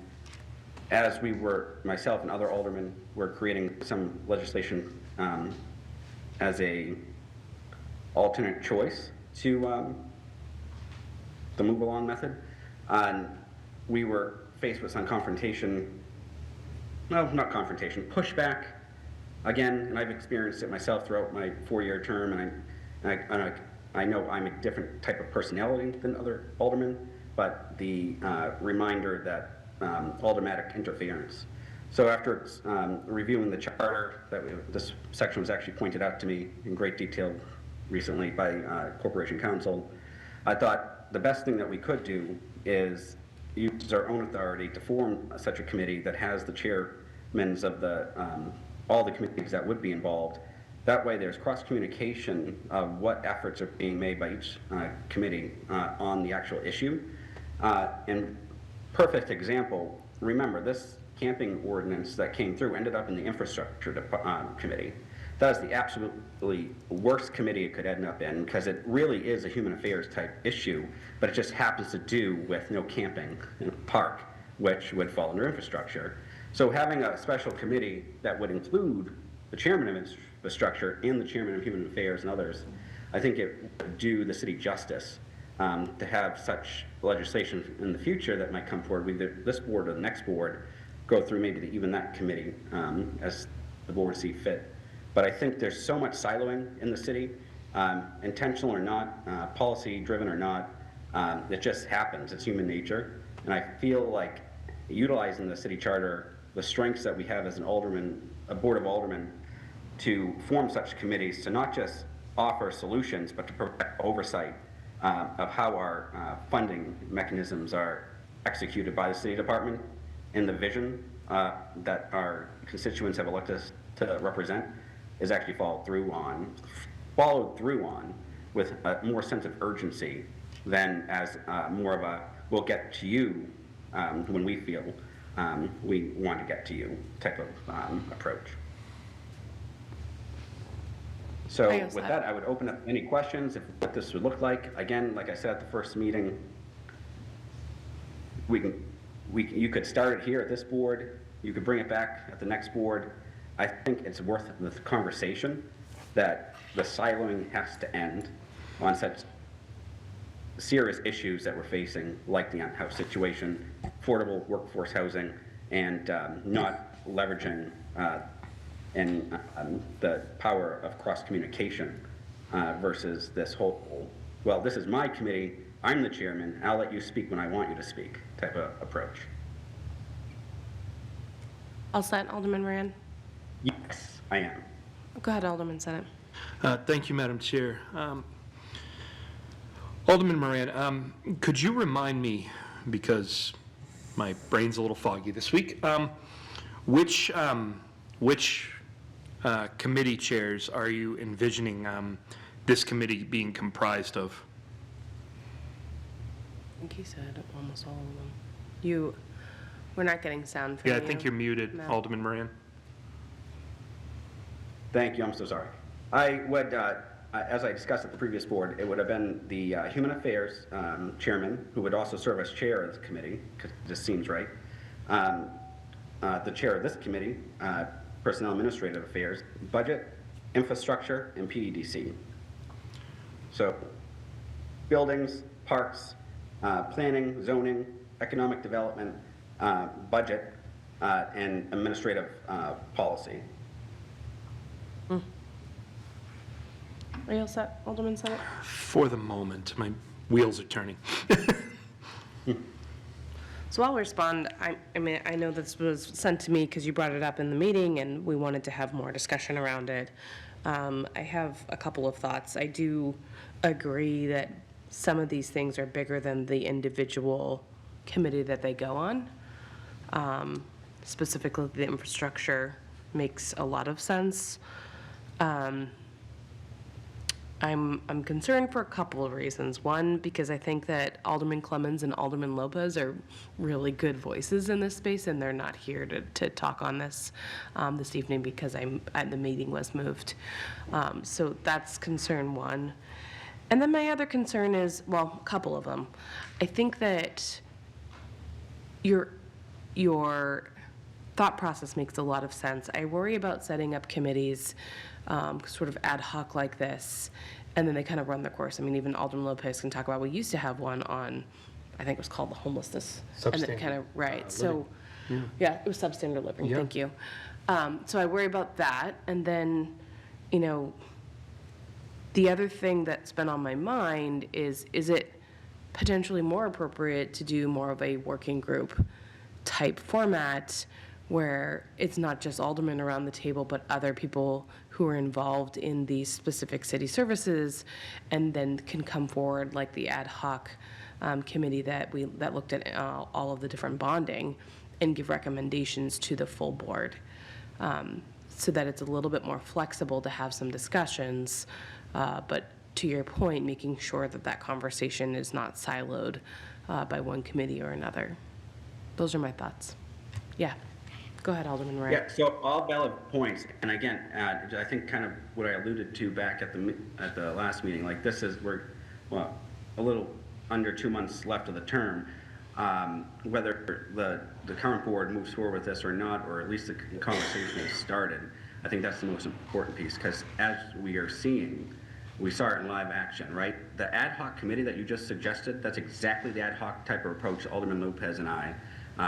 as we were, myself and other aldermen were creating some legislation as a alternate choice to the move along method, and we were faced with some confrontation, no, not confrontation, pushback again, and I've experienced it myself throughout my 4-year term, and I know I'm a different type of personality than other aldermen, but the reminder that aldermanic interference. So after reviewing the charter, this section was actually pointed out to me in great detail recently by Corporation Counsel, I thought the best thing that we could do is use our own authority to form such a committee that has the chairmen of the all the committees that would be involved. That way there's cross-communication of what efforts are being made by each committee on the actual issue. And perfect example, remember this camping ordinance that came through ended up in the infrastructure committee. That is the absolutely worst committee it could end up in, because it really is a human affairs type issue, but it just happens to do with no camping in a park, which would fall under infrastructure. So having a special committee that would include the chairman of infrastructure and the chairman of human affairs and others, I think it would do the city justice to have such legislation in the future that might come forward, either this board or the next board, go through maybe even that committee as the board see fit. But I think there's so much siloing in the city, intentional or not, policy driven or not, it just happens, it's human nature. And I feel like utilizing the city charter, the strengths that we have as an alderman, a board of aldermen, to form such committees to not just offer solutions, but to provide oversight of how our funding mechanisms are executed by the city department and the vision that our constituents have elected us to represent is actually followed through on with a more sense of urgency than as more of a we'll get to you when we feel we want to get to you type of approach. So with that, I would open up any questions, if what this would look like. Again, like I said at the first meeting, you could start it here at this board, you could bring it back at the next board. I think it's worth the conversation that the siloing has to end on such serious issues that we're facing, like the unhoused situation, affordable workforce housing, and not leveraging in the power of cross-communication versus this whole, well, this is my committee, I'm the chairman, I'll let you speak when I want you to speak type of approach. All set, Alderman Rand? Yes, I am. Go ahead, Alderman Senate. Thank you, Madam Chair. Alderman Moran, could you remind me, because my brain's a little foggy this week, which committee chairs are you envisioning this committee being comprised of? I think he said almost all of them. We're not getting sound from you. Yeah, I think you're muted, No. Alderman Moran. Thank you, I'm so sorry. I would, as I discussed at the previous board, it would have been the Human Affairs Chairman, who would also serve as chair of the committee, because this seems right. The chair of this committee, Personnel Administrative Affairs, Budget, Infrastructure, and PEDC. So, buildings, parks, planning, zoning, economic development, budget, and administrative policy. Are you all set, Alderman Senate? For the moment, my wheels are turning. So I'll respond. I mean, I know this was sent to me because you brought it up in the meeting and we wanted to have more discussion around it. I have a couple of thoughts. I do agree that some of these things are bigger than the individual committee that they go on. Specifically, the infrastructure makes a lot of sense. I'm concerned for a couple of reasons. One, because I think that Alderman Clemmons and Alderman Lopez are really good voices in this space, and they're not here to talk on this this evening because the meeting was moved. So that's concern one. And then my other concern is, well, a couple of them. I think that your thought process makes a lot of sense. I worry about setting up committees sort of ad hoc like this, and then they kind of run the course. I mean, even Alderman Lopez can talk about, we used to have one on, I think it was called the homelessness. And then it kind of, right, so, yeah, it was substandard living, Yeah. thank you. So I worry about that, and then, you know, the other thing that's been on my mind is it potentially more appropriate to do more of a working group type format where it's not just aldermen around the table, but other people who are involved in these specific city services, and then can come forward like the ad hoc committee that looked at all of the different bonding and give recommendations to the full board, so that it's a little bit more flexible to have some discussions, but to your point, making sure that that conversation is not siloed by one committee or another. Those are my thoughts. Yeah. Go ahead, Alderman Wright. Yeah, so all valid points, and again, I think kind of what I alluded to back at the last meeting, like we're a little under 2 months left of the term. Whether the current board moves forward with this or not, or at least the conversation has started, I think that's the most important piece, because as we are seeing, we saw it in live action, right? The ad hoc committee that you just suggested, that's exactly the ad hoc type of approach Alderman Lopez and I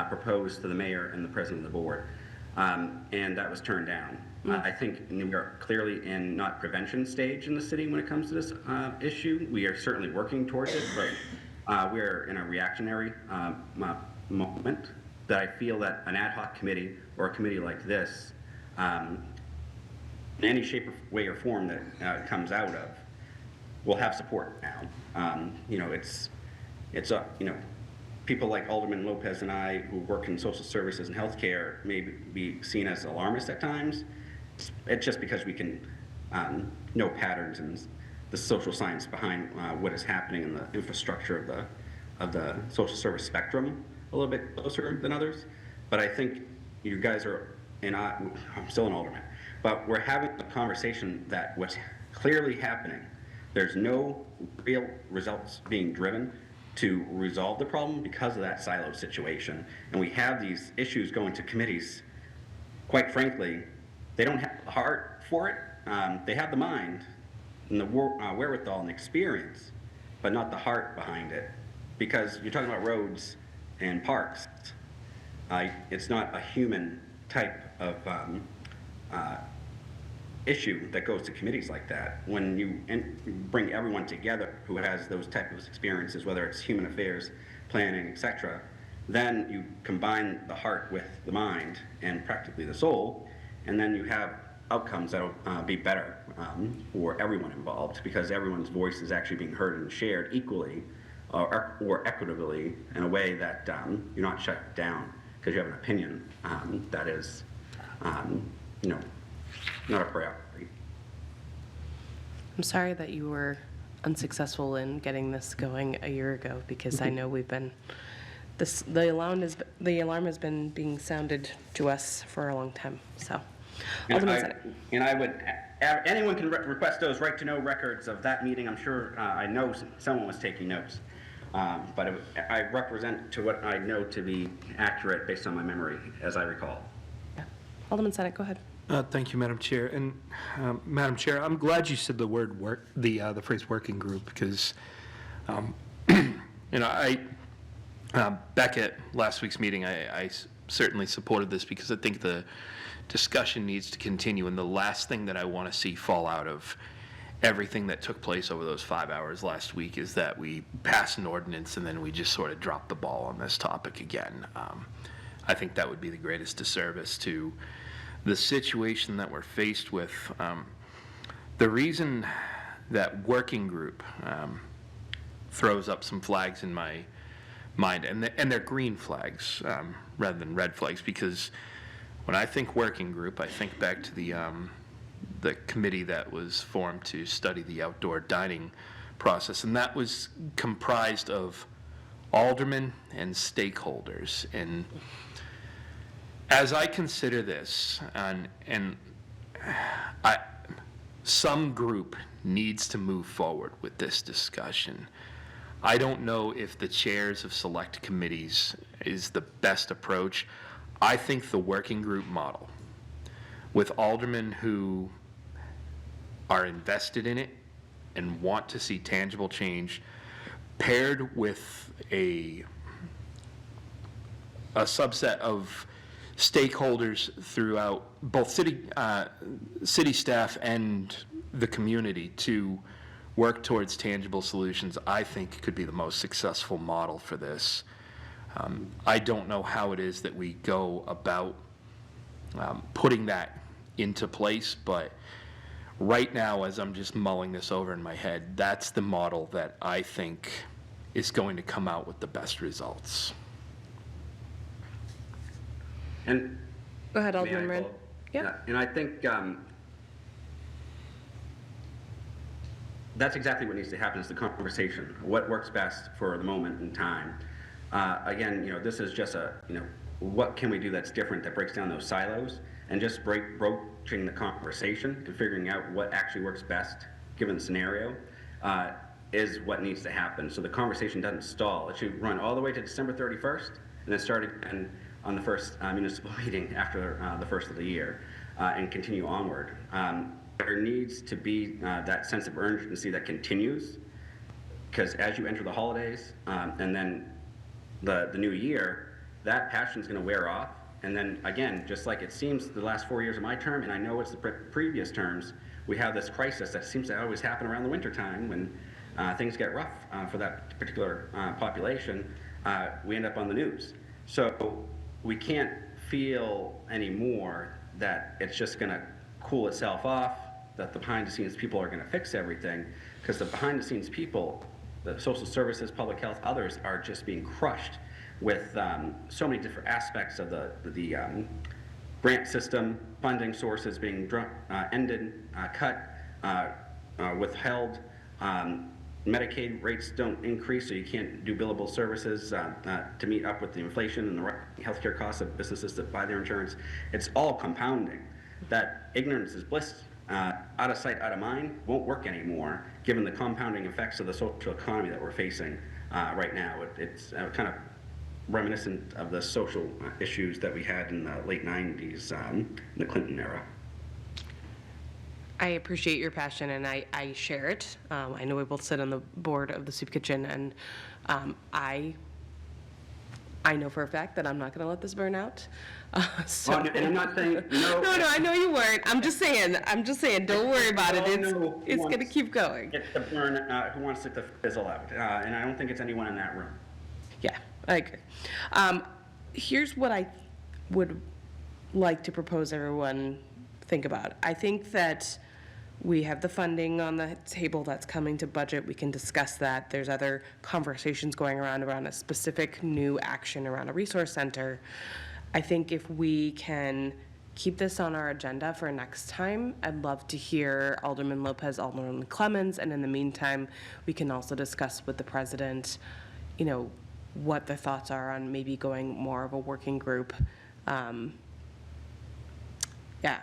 proposed to the mayor and the president of the board, and that was turned down. I think we are clearly in not prevention stage in the city when it comes to this issue. We are certainly working towards it, but we are in a reactionary moment that I feel that an ad hoc committee or a committee like this, in any shape, way, or form that it comes out of, will have support now. You know, it's you know, people like Alderman Lopez and I, who work in social services and healthcare, may be seen as alarmist at times. It's just because we can know patterns and the social science behind what is happening in the infrastructure of the social service spectrum a little bit closer than others. But I think you guys are, and I'm still an alderman, but we're having a conversation that what's clearly happening, there's no real results being driven to resolve the problem because of that siloed situation. And we have these issues going to committees. Quite frankly, they don't have the heart for it. They have the mind and the wherewithal and experience, but not the heart behind it. Because you're talking about roads and parks. It's not a human type of issue that goes to committees like that. When you bring everyone together who has those type of experiences, whether it's human affairs, planning, etc., then you combine the heart with the mind and practically the soul, and then you have outcomes that'll be better for everyone involved, because everyone's voice is actually being heard and shared equally or equitably in a way that you're not shut down because you have an opinion that is, you know, not a priority. I'm sorry that you were unsuccessful in getting this going a year ago, because I know we've been, the alarm has been being sounded to us for a long time, so. And I would, anyone can request those right-to-know records of that meeting. I'm sure, I know someone was taking notes. But I represent to what I know to be accurate based on my memory, as I recall. Yeah. Alderman Senate, go ahead. Thank you, Madam Chair. And Madam Chair, I'm glad you said the word the phrase working group, because, you know, back at last week's meeting, I certainly supported this because I think the discussion needs to continue, and the last thing that I want to see fall out of everything that took place over those 5 hours last week is that we pass an ordinance and then we just sort of drop the ball on this topic again. I think that would be the greatest disservice to the situation that we're faced with. The reason that working group throws up some flags in my mind, and they're green flags rather than red flags, because when I think working group, I think back to the committee that was formed to study the outdoor dining process, and that was comprised of aldermen and stakeholders. And as I consider this, some group needs to move forward with this discussion. I don't know if the chairs of select committees is the best approach. I think the working group model, with aldermen who are invested in it and want to see tangible change, paired with a subset of stakeholders throughout both city staff and the community to work towards tangible solutions, I think could be the most successful model for this. I don't know how it is that we go about putting that into place, but right now, as I'm just mulling this over in my head, that's the model that I think is going to come out with the best results. And Go ahead, may I Alderman Marin. follow? Yep. Yeah, and I think that's exactly what needs to happen, is the conversation. What works best for the moment in time? Again, this is just what can we do that's different, that breaks down those silos, and just broaching the conversation and figuring out what actually works best given the scenario is what needs to happen. So the conversation doesn't stall. It should run all the way to December 31st, and then start again on the first municipal meeting after the first of the year, and continue onward. There needs to be that sense of urgency that continues, because as you enter the holidays and then the new year, that passion's going to wear off. And then again, just like it seems the last 4 years of my term, and I know it's the previous terms, we have this crisis that seems to always happen around the winter time when things get rough for that particular population. We end up on the news. So we can't feel anymore that it's just going to cool itself off, that the behind-the-scenes people are going to fix everything, because the behind-the-scenes people, the social services, public health, others are just being crushed with so many different aspects of the grant system, funding sources being ended, cut, withheld. Medicaid rates don't increase, so you can't do billable services to meet up with the inflation and the healthcare costs of businesses that buy their insurance. It's all compounding. That ignorance is bliss. Out of sight, out of mind won't work anymore, given the compounding effects of the social economy that we're facing right now. It's kind of reminiscent of the social issues that we had in the late 90s, in the Clinton era. I appreciate your passion, and I share it. I know we both sit on the board of the Soup Kitchen, and I know for a fact that I'm not going to let this burn out. And I'm not saying no. No, I know you weren't. I'm just saying. Don't worry about it. It's going to keep going. It's to burn. Who wants it to fizzle out? And I don't think it's anyone in that room. Yeah, I agree. Here's what I would like to propose everyone think about. I think that we have the funding on the table that's coming to budget. We can discuss that. There's other conversations going around a specific new action around a resource center. I think if we can keep this on our agenda for next time, I'd love to hear Alderman Lopez, Alderman Clemens, and in the meantime, we can also discuss with the president, what the thoughts are on maybe going more of a working group.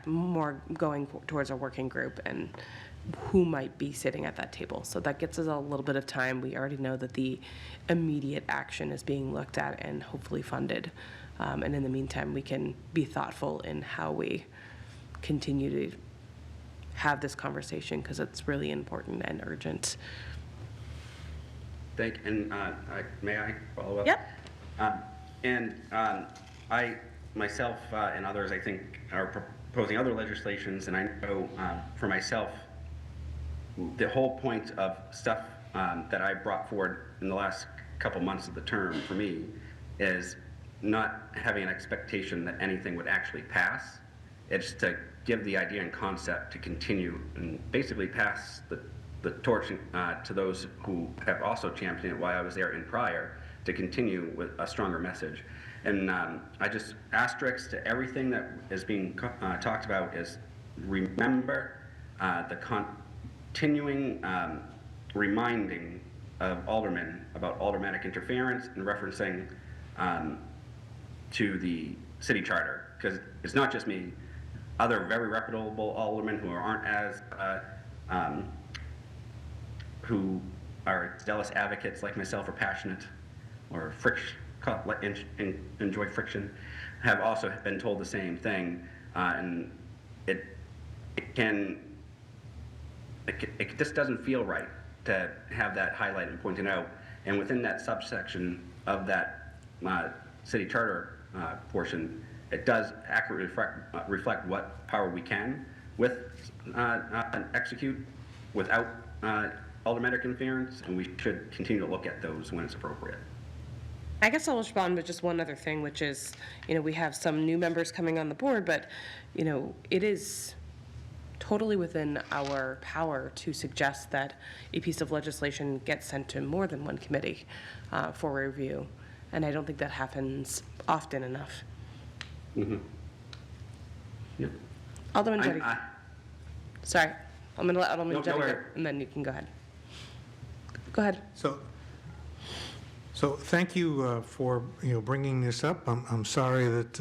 More going towards a working group and who might be sitting at that table. So that gets us a little bit of time. We already know that the immediate action is being looked at and hopefully funded. And in the meantime, we can be thoughtful in how we continue to have this conversation, because it's really important and urgent. May I follow up? Yep. I myself and others, I think, are proposing other legislations, and I know for myself, the whole point of stuff that I brought forward in the last couple months of the term for me is not having an expectation that anything would actually pass. It's to give the idea and concept to continue and basically pass the the torch to those who have also championed it while I was there in prior to continue with a stronger message. And I just asterisk to everything that is being talked about is remember the continuing reminding of aldermen about aldermanic interference and referencing to the city charter, because it's not just me. Other very reputable aldermen who aren't as who are zealous advocates like myself, or passionate, or enjoy friction, have also been told the same thing, and it just doesn't feel right to have that highlighted and pointed out. And within that subsection of that city charter portion, it does accurately reflect what power we can execute without aldermanic interference, and we should continue to look at those when it's appropriate. I guess I'll respond with just one other thing, which is, we have some new members coming on the board, but, it is totally within our power to suggest that a piece of legislation gets sent to more than one committee for review. And I don't think that happens often enough. Mm-hmm. Yeah. Alderman Jettie. Sorry, I'm going to let Alderman No, Jettie go go, ahead. and then you can go ahead. Go ahead. So thank you for bringing this up. I'm sorry that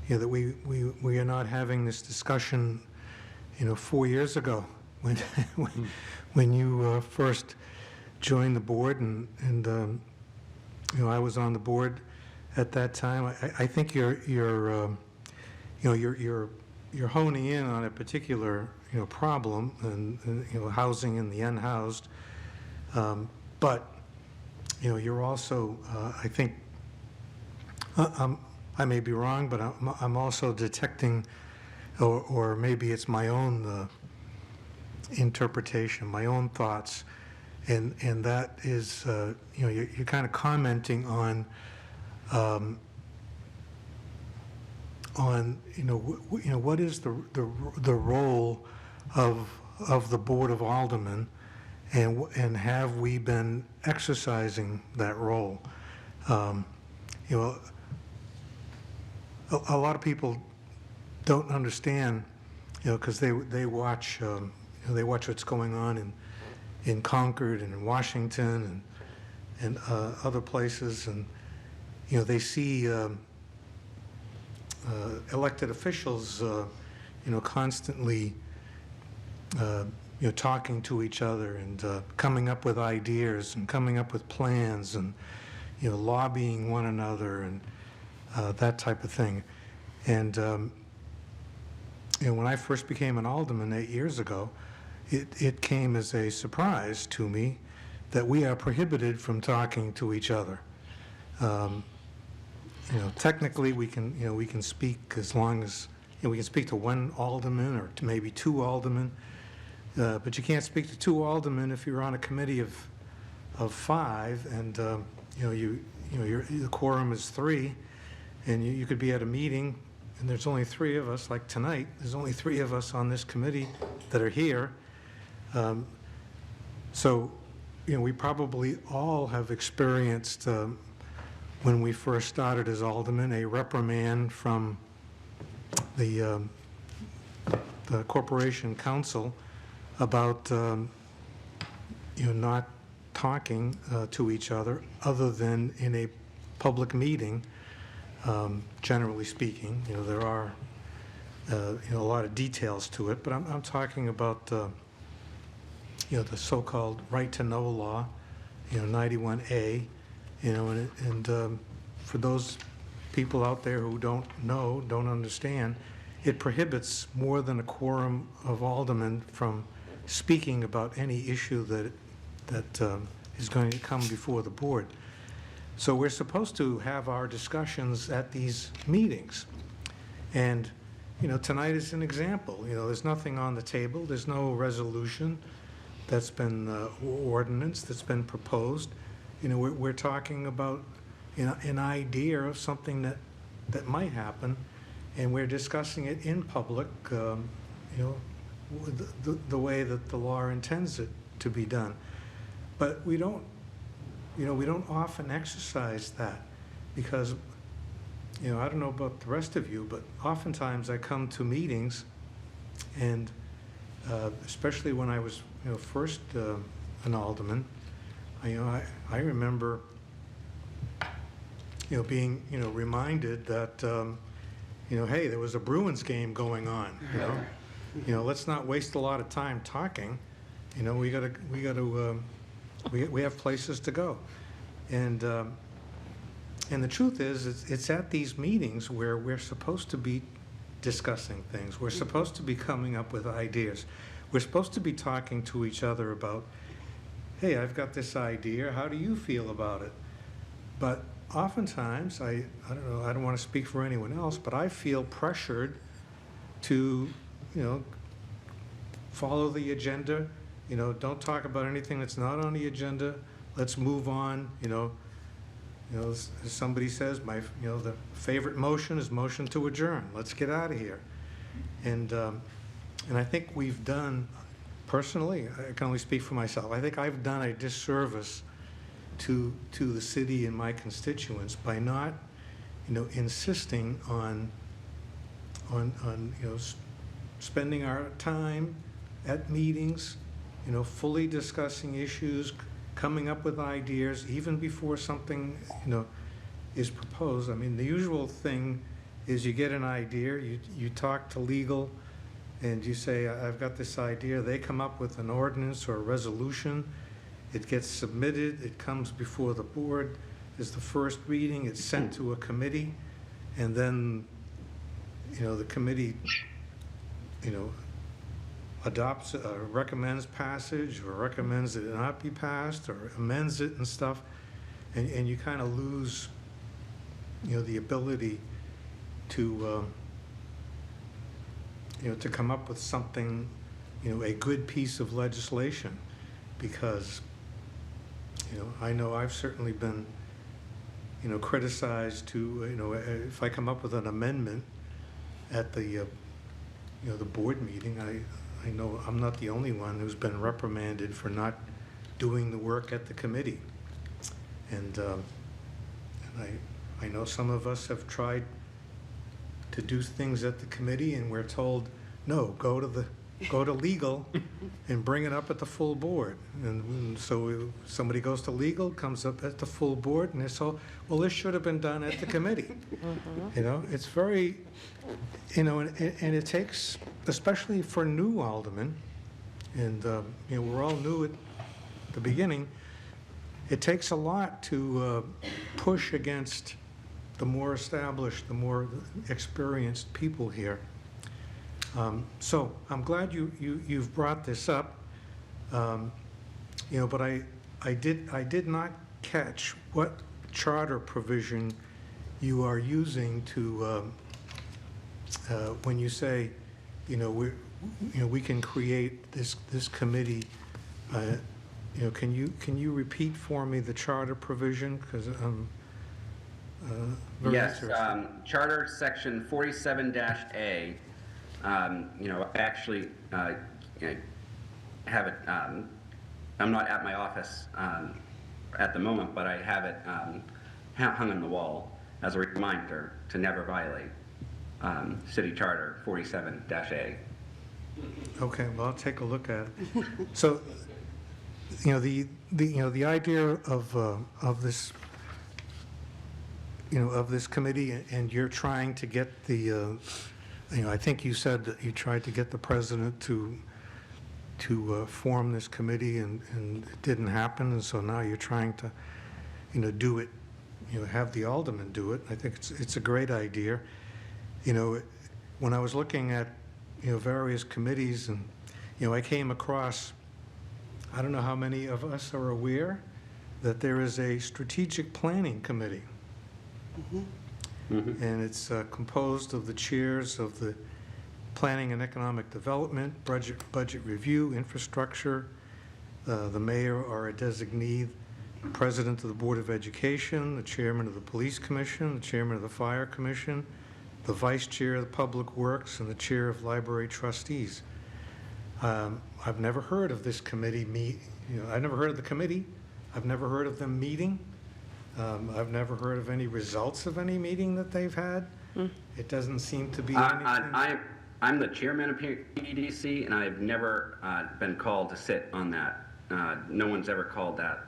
that we are not having this discussion 4 years ago when you first joined the board, and I was on the board at that time. I think you're honing in on a particular problem, and housing and the unhoused, but you're also I think I may be wrong, but I'm also detecting, or maybe it's my own interpretation, my own thoughts, and that is you're kind of commenting on what is the role of the Board of Aldermen, and have we been exercising that role? A lot of people don't understand, because they watch they watch what's going on in Concord and in Washington and other places, and they see elected officials constantly talking to each other, and coming up with ideas, and coming up with plans, and lobbying one another, and that type of thing. And when I first became an alderman 8 years ago, it came as a surprise to me that we are prohibited from talking to each other. Technically we can speak as long as we can speak to one alderman, or to maybe two aldermen, but you can't speak to two aldermen if you're on a committee of five, and the quorum is 3, and you could be at a meeting and there's only 3 of us, like tonight. There's only 3 of us on this committee that are here. So we probably all have experienced, when we first started as aldermen, a reprimand from the Corporation Council about not talking to each other than in a public meeting. Generally speaking, there are a lot of details to it, but I'm talking about the so-called right to know law, 91A, and for those people out there who don't understand, it prohibits more than a quorum of aldermen from speaking about any issue that is going to come before the board. So we're supposed to have our discussions at these meetings. And, tonight is an example. There's nothing on the table. There's no resolution that's been, ordinance that's been proposed. We're talking about, an idea of something that might happen, and we're discussing it in public, the way that the law intends it to be done. But we don't often exercise that because, I don't know about the rest of you, but oftentimes I come to meetings and especially when I was, first an alderman, I remember, being, reminded that, hey, there was a Bruins game going on, let's not waste a lot of time talking, we have places to go. And the truth is, it's at these meetings where we're supposed to be discussing things. We're supposed to be coming up with ideas. We're supposed to be talking to each other about, hey, I've got this idea, how do you feel about it? But oftentimes, I don't know, I don't want to speak for anyone else, but I feel pressured to, follow the agenda, don't talk about anything that's not on the agenda, let's move on, as somebody says, the favorite motion is motion to adjourn. Let's get out of here. And I think we've done, personally, I can only speak for myself, I think I've done a disservice to the city and my constituents by not, insisting on spending our time at meetings, fully discussing issues, coming up with ideas, even before something, is proposed. I mean, the usual thing is you get an idea, you talk to legal, and you say, I've got this idea. They come up with an ordinance or a resolution. It gets submitted. It comes before the board. It's the first reading. It's sent to a committee. And then, the committee, adopts, recommends passage, or recommends that it not be passed, or amends it and stuff, and you kind of lose, the ability to, to come up with something, a good piece of legislation, because, I know I've certainly been, criticized to, if I come up with an amendment at the, the board meeting, I know I'm not the only one who's been reprimanded for not doing the work at the committee. And I know some of us have tried to do things at the committee and we're told, no, go to legal and bring it up at the full board. And so somebody goes to legal, comes up at the full board, and it's all, well, this should have been done at the committee. It's very, and it takes, especially for new aldermen, and, we're all new at the beginning, it takes a lot to push against the more established, the more experienced people here. So I'm glad you've brought this up, but I did not catch what charter provision you are using to when you say, we can create this committee. Can you repeat for me the charter provision, because I'm very Yes, interested. Charter Section 47-A. I actually have it, I'm not at my office at the moment, but I have it hung on the wall as a reminder to never violate City Charter 47-A. Okay, well, I'll take a look at it. So, the idea of this, of this committee, and you're trying to get the, I think you said that you tried to get the president to form this committee, and it didn't happen, and so now you're trying to, do it, have the aldermen do it. I think it's a great idea. When I was looking at, various committees, and, I came across, I don't know how many of us are aware that there is a strategic planning committee. And it's composed of the chairs of the Planning and Economic Development, Budget Review, Infrastructure, the mayor or a designee, president of the Board of Education, the chairman of the Police Commission, the chairman of the Fire Commission, the vice chair of the Public Works, and the chair of Library Trustees. I've never heard of this committee I've never heard of the committee. I've never heard of them meeting. I've never heard of any results of any meeting that they've had. It doesn't seem to be anything. I'm the chairman of PDC, and I've never been called to sit on that. No one's ever called that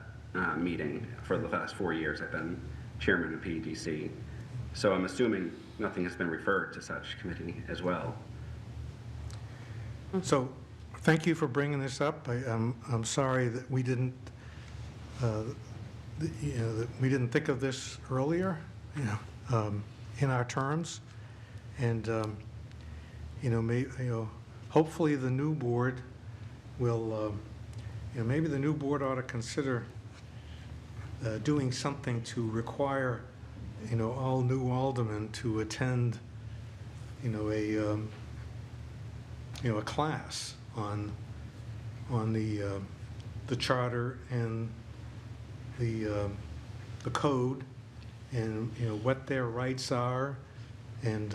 meeting for the last 4 years I've been chairman of PDC. So I'm assuming nothing has been referred to such committee as well. So, thank you for bringing this up. I'm sorry that we didn't, that we didn't think of this earlier, in our terms. And, hopefully the new board will, maybe the new board ought to consider doing something to require, all new aldermen to attend, a class on the charter and the code, and what their rights are, and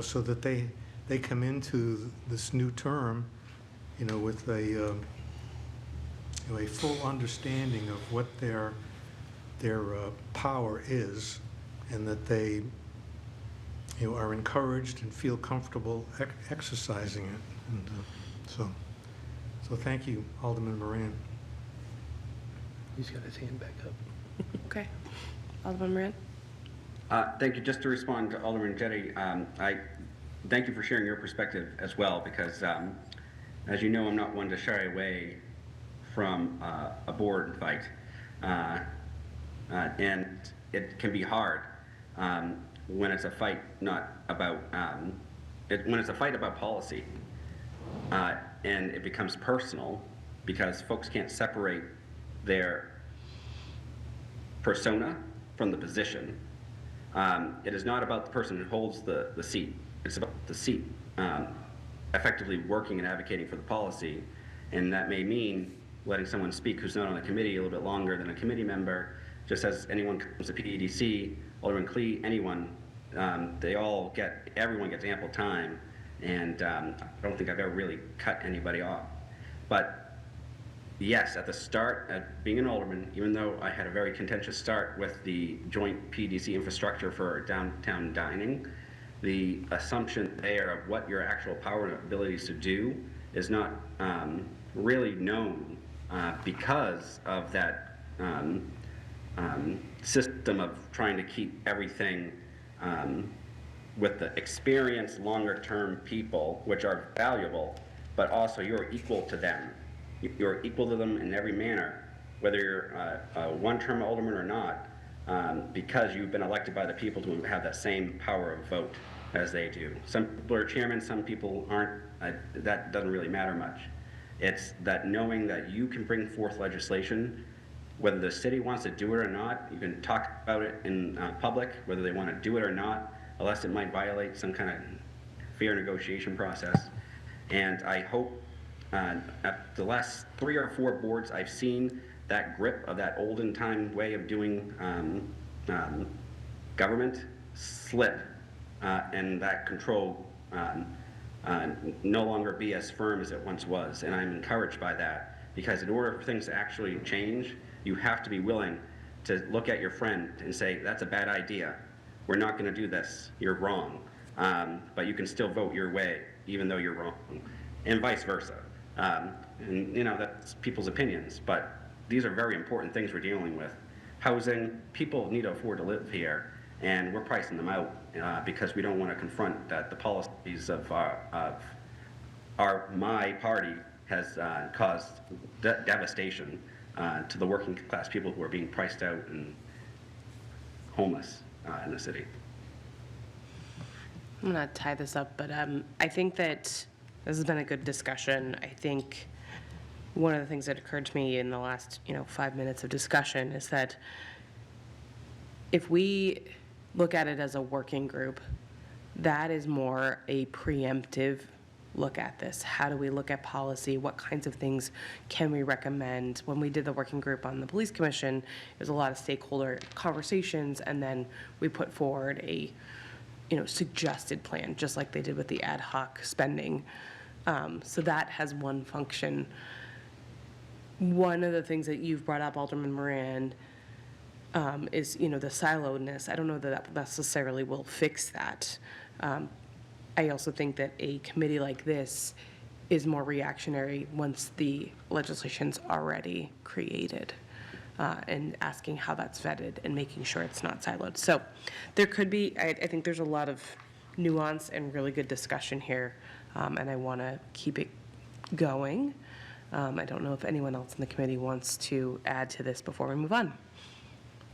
so that they come into this new term with a full understanding of what their power is, and that they are encouraged and feel comfortable exercising it. And so thank you, Alderman Moran. He's got his hand back up. Okay. Alderman Moran? Thank you. Just to respond to Alderman Jettie, I thank you for sharing your perspective as well, because as you know, I'm not one to shy away from a board fight, and it can be hard when it's a fight not about when it's a fight about policy, and it becomes personal because folks can't separate their persona from the position. It is not about the person who holds the seat. It's about the seat effectively working and advocating for the policy, and that may mean letting someone speak who's not on the committee a little bit longer than a committee member. Just as anyone comes to PEDC, Alderman Klee, anyone, everyone gets ample time, and I don't think I've ever really cut anybody off. But yes, at the start, at being an alderman, even though I had a very contentious start with the joint PDC infrastructure for downtown dining, the assumption there of what your actual power and abilities to do is not really known because of that system of trying to keep everything with the experienced, longer-term people, which are valuable, but also you're equal to them. You're equal to them in every manner, whether you're a one-term alderman or not, because you've been elected by the people to have that same power of vote as they do. Some people are chairmen, some people aren't. That doesn't really matter much. It's that knowing that you can bring forth legislation, whether the city wants to do it or not. You can talk about it in public, whether they want to do it or not, unless it might violate some kind of fair negotiation process. And I hope at the last 3 or 4 boards I've seen that grip of that olden time way of doing government slip, and that control no longer be as firm as it once was. And I'm encouraged by that, because in order for things to actually change, you have to be willing to look at your friend and say, that's a bad idea. We're not going to do this. You're wrong. But you can still vote your way, even though you're wrong, and vice versa. And that's people's opinions, but these are very important things we're dealing with. Housing, people need to afford to live here, and we're pricing them out because we don't want to confront that the policies of my party has caused devastation to the working class people who are being priced out and homeless in the city. I'm going to tie this up, but I think that this has been a good discussion. I think one of the things that occurred to me in the last 5 minutes of discussion is that if we look at it as a working group, that is more a preemptive look at this. How do we look at policy? What kinds of things can we recommend? When we did the working group on the police commission, there's a lot of stakeholder conversations, and then we put forward a suggested plan, just like they did with the ad hoc spending. So that has one function. One of the things that you've brought up, Alderman Moran, is, the siloedness. I don't know that that necessarily will fix that. I also think that a committee like this is more reactionary once the legislation's already created, and asking how that's vetted and making sure it's not siloed. So there could be, I think there's a lot of nuance and really good discussion here, and I want to keep it going. I don't know if anyone else in the committee wants to add to this before we move on.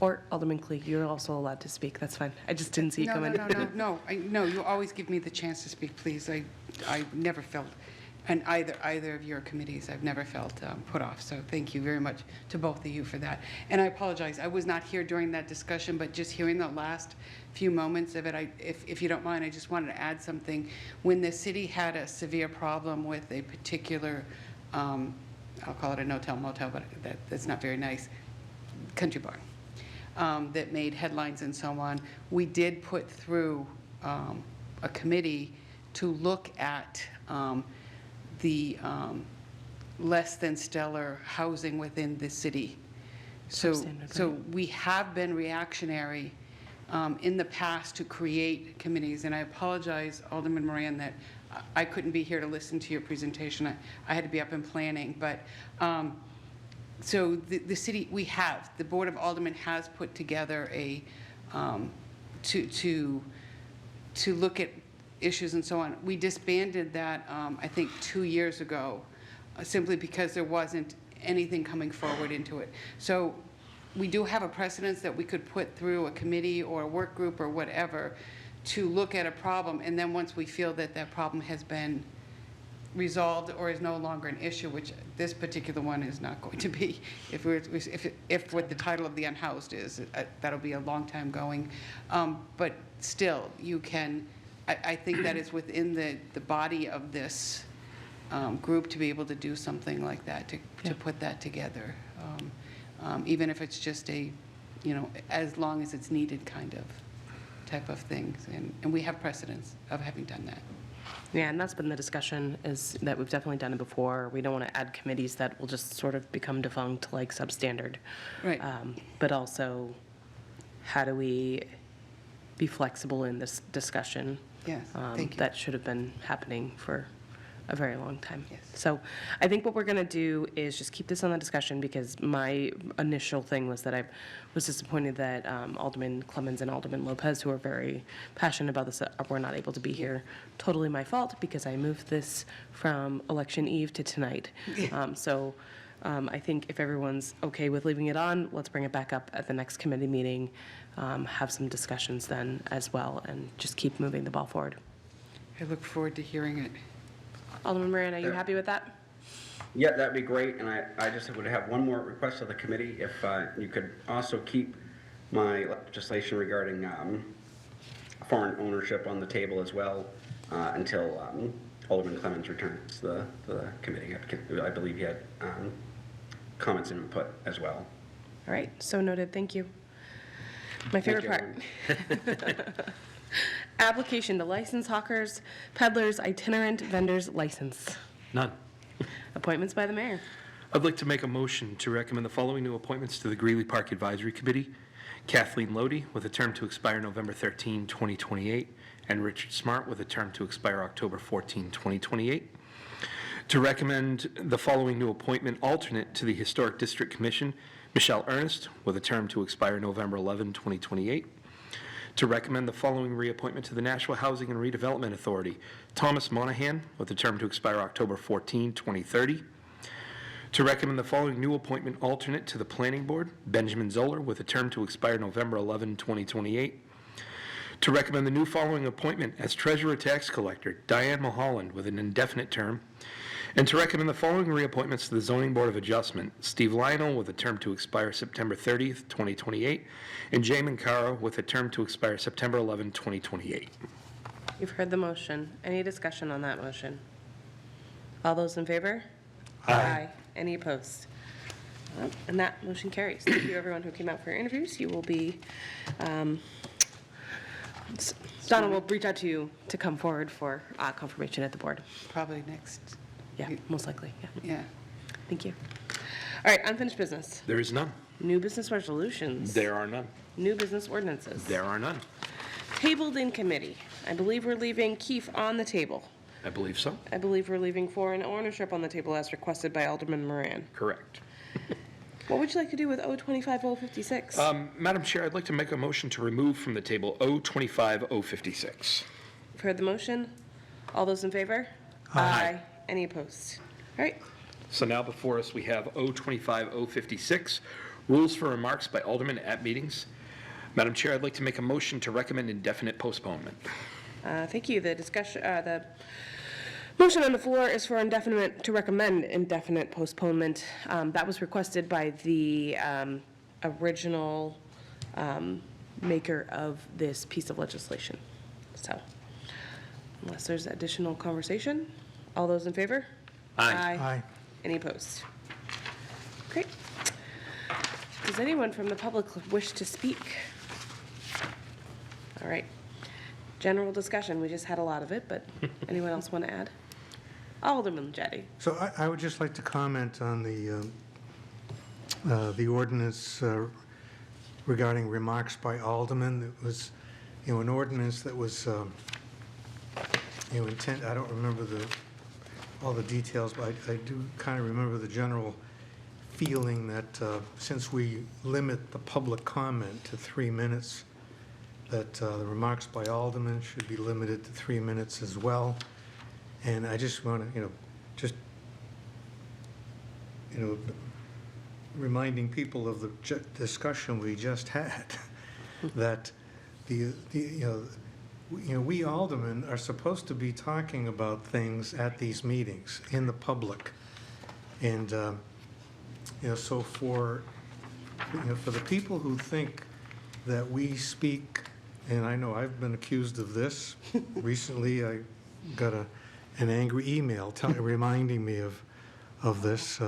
Or Alderman Clee, you're also allowed to speak. That's fine. I just didn't see you come in. No, you always give me the chance to speak, please. I never felt, and either of your committees, I've never felt put off. So thank you very much to both of you for that. And I apologize, I was not here during that discussion, but just hearing the last few moments of it, if you don't mind, I just wanted to add something. When the city had a severe problem with a particular, I'll call it a no-tell motel, but that's not very nice, country bar, that made headlines and so on, we did put through a committee to look at the less than stellar housing within the city. So we have been reactionary in the past to create committees, and I apologize, Alderman Moran, that I couldn't be here to listen to your presentation. I had to be up in planning, but so the city, the Board of Aldermen has put together a, to look at issues and so on. We disbanded that, I think, 2 years ago, simply because there wasn't anything coming forward into it. So we do have a precedence that we could put through a committee or a work group or whatever to look at a problem, and then once we feel that that problem has been resolved or is no longer an issue, which this particular one is not going to be, if what the title of the unhoused is, that'll be a long time going. But still, you can, I think that is within the body of this group to be able to do something like that, to put that together. Even if it's just a, as long as it's needed kind of type of things. And we have precedence of having done that. Yeah, and that's been the discussion, is that we've definitely done it before. We don't want to add committees that will just sort of become defunct, like substandard. Right. But also, how do we be flexible in this discussion? Yes, thank you. That should have been happening for a very long time. Yes. So I think what we're going to do is just keep this on the discussion, because my initial thing was that I was disappointed that Alderman Clemens and Alderman Lopez, who are very passionate about this, were not able to be here. Totally my fault, because I moved this from election eve to tonight. I think if everyone's okay with leaving it on, let's bring it back up at the next committee meeting, have some discussions then as well, and just keep moving the ball forward. I look forward to hearing it. Alderman Moran, are you happy with that? Yeah, that'd be great, and I just would have one more request of the committee, if you could also keep my legislation regarding foreign ownership on the table as well, until Alderman Clemens returns to the committee. I believe he had comments and input as well. All right, so noted, thank you. My favorite part. Application to license hawkers, peddlers, itinerant vendors license. None. Appointments by the mayor. I'd like to make a motion to recommend the following new appointments to the Greeley Park Advisory Committee. Kathleen Lodi, with a term to expire November 13, 2028, and Richard Smart, with a term to expire October 14, 2028. To recommend the following new appointment alternate to the Historic District Commission, Michelle Ernest, with a term to expire November 11, 2028. To recommend the following reappointment to the Nashua Housing and Redevelopment Authority, Thomas Monahan, with a term to expire October 14, 2030. To recommend the following new appointment alternate to the Planning Board, Benjamin Zoller, with a term to expire November 11, 2028. To recommend the new following appointment as Treasurer Tax Collector, Diane Mulholland, with an indefinite term. And to recommend the following reappointments to the Zoning Board of Adjustment, Steve Lionel, with a term to expire September 30th, 2028, and Jay Mancaro, with a term to expire September 11, 2028. You've heard the motion. Any discussion on that motion? All those in favor? Aye. Any opposed? And that motion carries. Thank you, everyone who came out for your interviews. You will be Donna will reach out to you to come forward for confirmation at the board. Probably next, Yeah, most likely, yeah. yeah. Thank you. All right, unfinished business. There is none. New business resolutions. There are none. New business ordinances. There are none. Tabled in committee. I believe we're leaving Keefe on the table. I believe so. I believe we're leaving foreign ownership on the table as requested by Alderman Moran. Correct. What would you like to do with O25-056? Madam Chair, I'd like to make a motion to remove from the table O25-056. You've heard the motion. All those in favor? Aye. Any opposed? All right. So now before us, we have O25-056, rules for remarks by aldermen at meetings. Madam Chair, I'd like to make a motion to recommend indefinite postponement. Thank you. The motion on the floor is for to recommend indefinite postponement. That was requested by the original maker of this piece of legislation. So, unless there's additional conversation, all those in favor? Aye. Any opposed? Great. Does anyone from the public wish to speak? All right. General discussion, we just had a lot of it, but anyone else want to add? Alderman Jettie. So I would just like to comment on the ordinance regarding remarks by aldermen. It was, an ordinance that was, intent, I don't remember all the details, but I do kind of remember the general feeling that since we limit the public comment to 3 minutes, that the remarks by aldermen should be limited to 3 minutes as well. And I just want to, reminding people of the discussion we just had, that we aldermen are supposed to be talking about things at these meetings in the public. And, so for the people who think that we speak, and I know I've been accused of this. Recently, I got an angry email reminding me of this.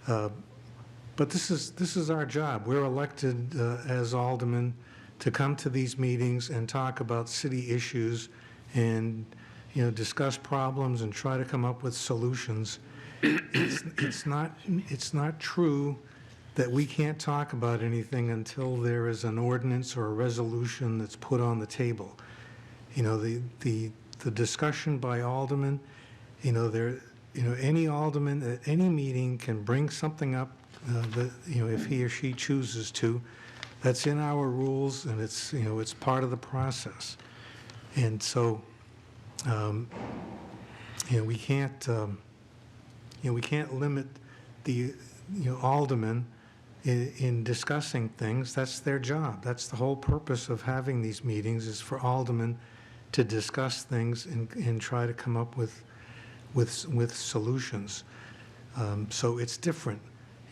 But this is our job. We're elected as aldermen to come to these meetings and talk about city issues and, discuss problems and try to come up with solutions. It's not true that we can't talk about anything until there is an ordinance or a resolution that's put on the table. The discussion by aldermen, any alderman at any meeting can bring something up that, if he or she chooses to. That's in our rules, and it's part of the process. And so, we can't limit the aldermen in discussing things. That's their job. That's the whole purpose of having these meetings, is for aldermen to discuss things and try to come up with solutions. So it's different.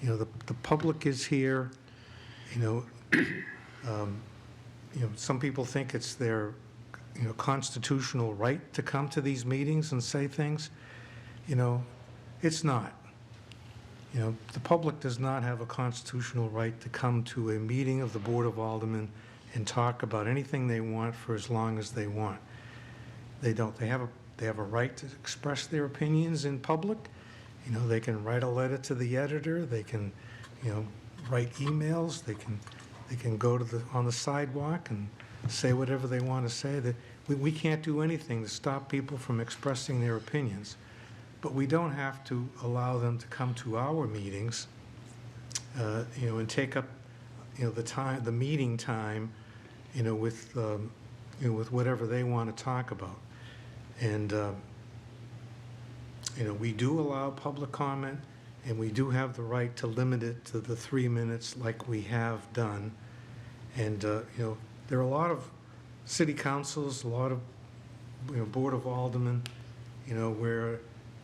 The public is here. Some people think it's their constitutional right to come to these meetings and say things. It's not. The public does not have a constitutional right to come to a meeting of the Board of Aldermen and talk about anything they want for as long as they want. They don't. They have a right to express their opinions in public. They can write a letter to the editor. They can, write emails. They can go on the sidewalk and say whatever they want to say. That we can't do anything to stop people from expressing their opinions. But we don't have to allow them to come to our meetings, and take up, the meeting time, with whatever they want to talk about. And, we do allow public comment, and we do have the right to limit it to the 3 minutes like we have done. And, there are a lot of city councils, a lot of, Board of Aldermen, where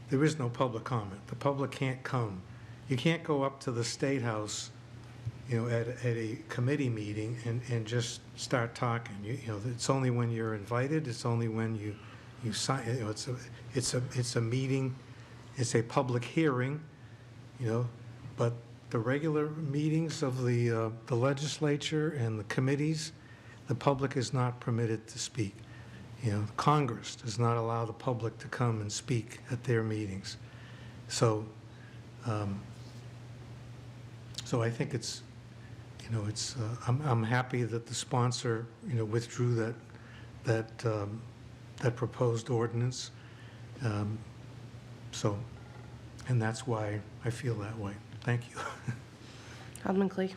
there is no public comment. The public can't come. You can't go up to the State House, at a committee meeting and just start talking. It's only when you're invited. It's only when you sign. It's a meeting. It's a public hearing. But the regular meetings of the legislature and the committees, the public is not permitted to speak. Congress does not allow the public to come and speak at their meetings. So, so I think it's, I'm happy that the sponsor, withdrew that proposed ordinance. So, and that's why I feel that way. Thank you. Alderman Clegg.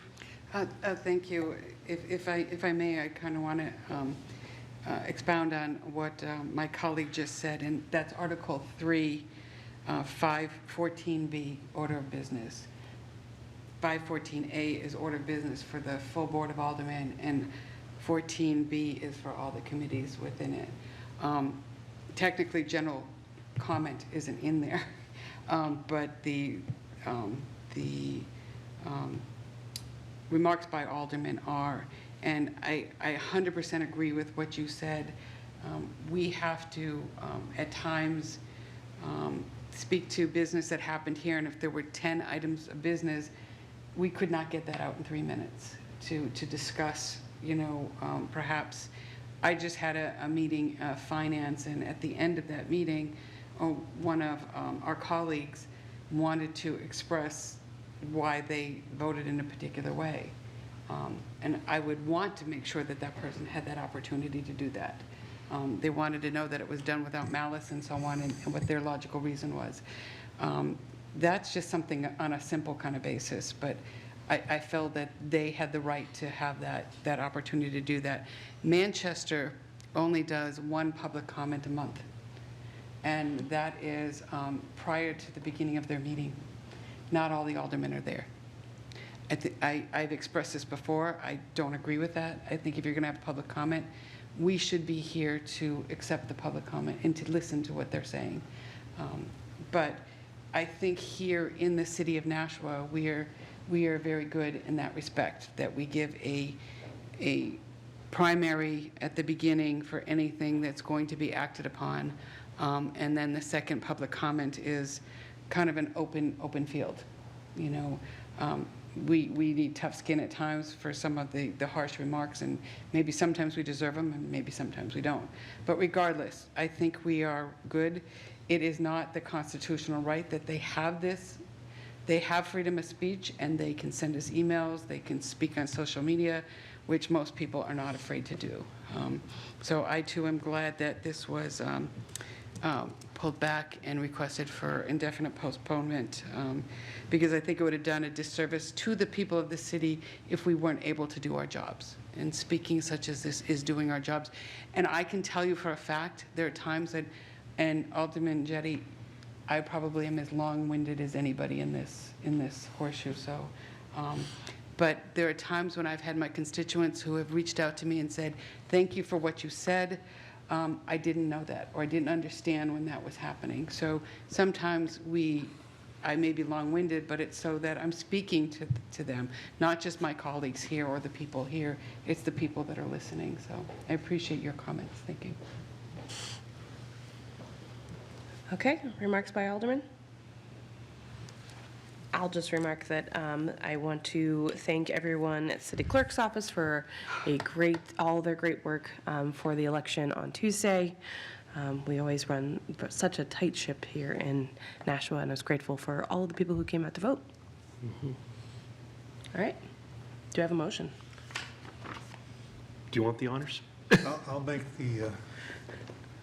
Thank you. If I may, I kind of want to expound on what my colleague just said, and that's Article 3, 514B, Order of Business. 514A is Order of Business for the full Board of Aldermen, and 14B is for all the committees within it. Technically, general comment isn't in there, but the remarks by aldermen are, and I 100% agree with what you said. We have to, at times, speak to business that happened here, and if there were 10 items of business, we could not get that out in 3 minutes to discuss, perhaps. I just had a meeting, finance, and at the end of that meeting, one of our colleagues wanted to express why they voted in a particular way. And I would want to make sure that that person had that opportunity to do that. They wanted to know that it was done without malice and so on, and what their logical reason was. That's just something on a simple kind of basis, but I felt that they had the right to have that opportunity to do that. Manchester only does one public comment a month, and that is prior to the beginning of their meeting. Not all the aldermen are there. I've expressed this before. I don't agree with that. I think if you're going to have public comment, we should be here to accept the public comment and to listen to what they're saying. But I think here in the city of Nashua, we are very good in that respect, that we give a primary at the beginning for anything that's going to be acted upon, and then the second public comment is kind of an open field. We need tough skin at times for some of the harsh remarks, and maybe sometimes we deserve them and maybe sometimes we don't. But regardless, I think we are good. It is not the constitutional right that they have this. They have freedom of speech, and they can send us emails, they can speak on social media, which most people are not afraid to do. So I too am glad that this was pulled back and requested for indefinite postponement, because I think it would have done a disservice to the people of the city if we weren't able to do our jobs. And speaking such as this is doing our jobs. And I can tell you for a fact, there are times that, and Alderman Jetty, I probably am as long-winded as anybody in this horseshoe. So, but there are times when I've had my constituents who have reached out to me and said, "Thank you for what you said. I didn't know that, or I didn't understand when that was happening." So sometimes I may be long-winded, but it's so that I'm speaking to them, not just my colleagues here or the people here. It's the people that are listening. So I appreciate your comments. Thank you. Okay, remarks by Alderman? I'll just remark that I want to thank everyone at City Clerk's office for all their great work for the election on Tuesday. We always run such a tight ship here in Nashua, and I was grateful for all of the people who came out to vote. Mm-hmm. All right, do I have a motion? Do you want the honors? I'll make the,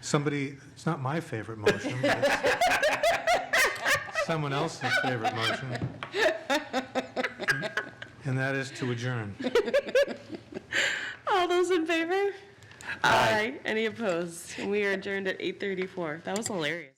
it's not my favorite motion, but it's someone else's favorite motion. And that is to adjourn. All those in favor? Aye. Any opposed? We are adjourned at 8:34. That was hilarious.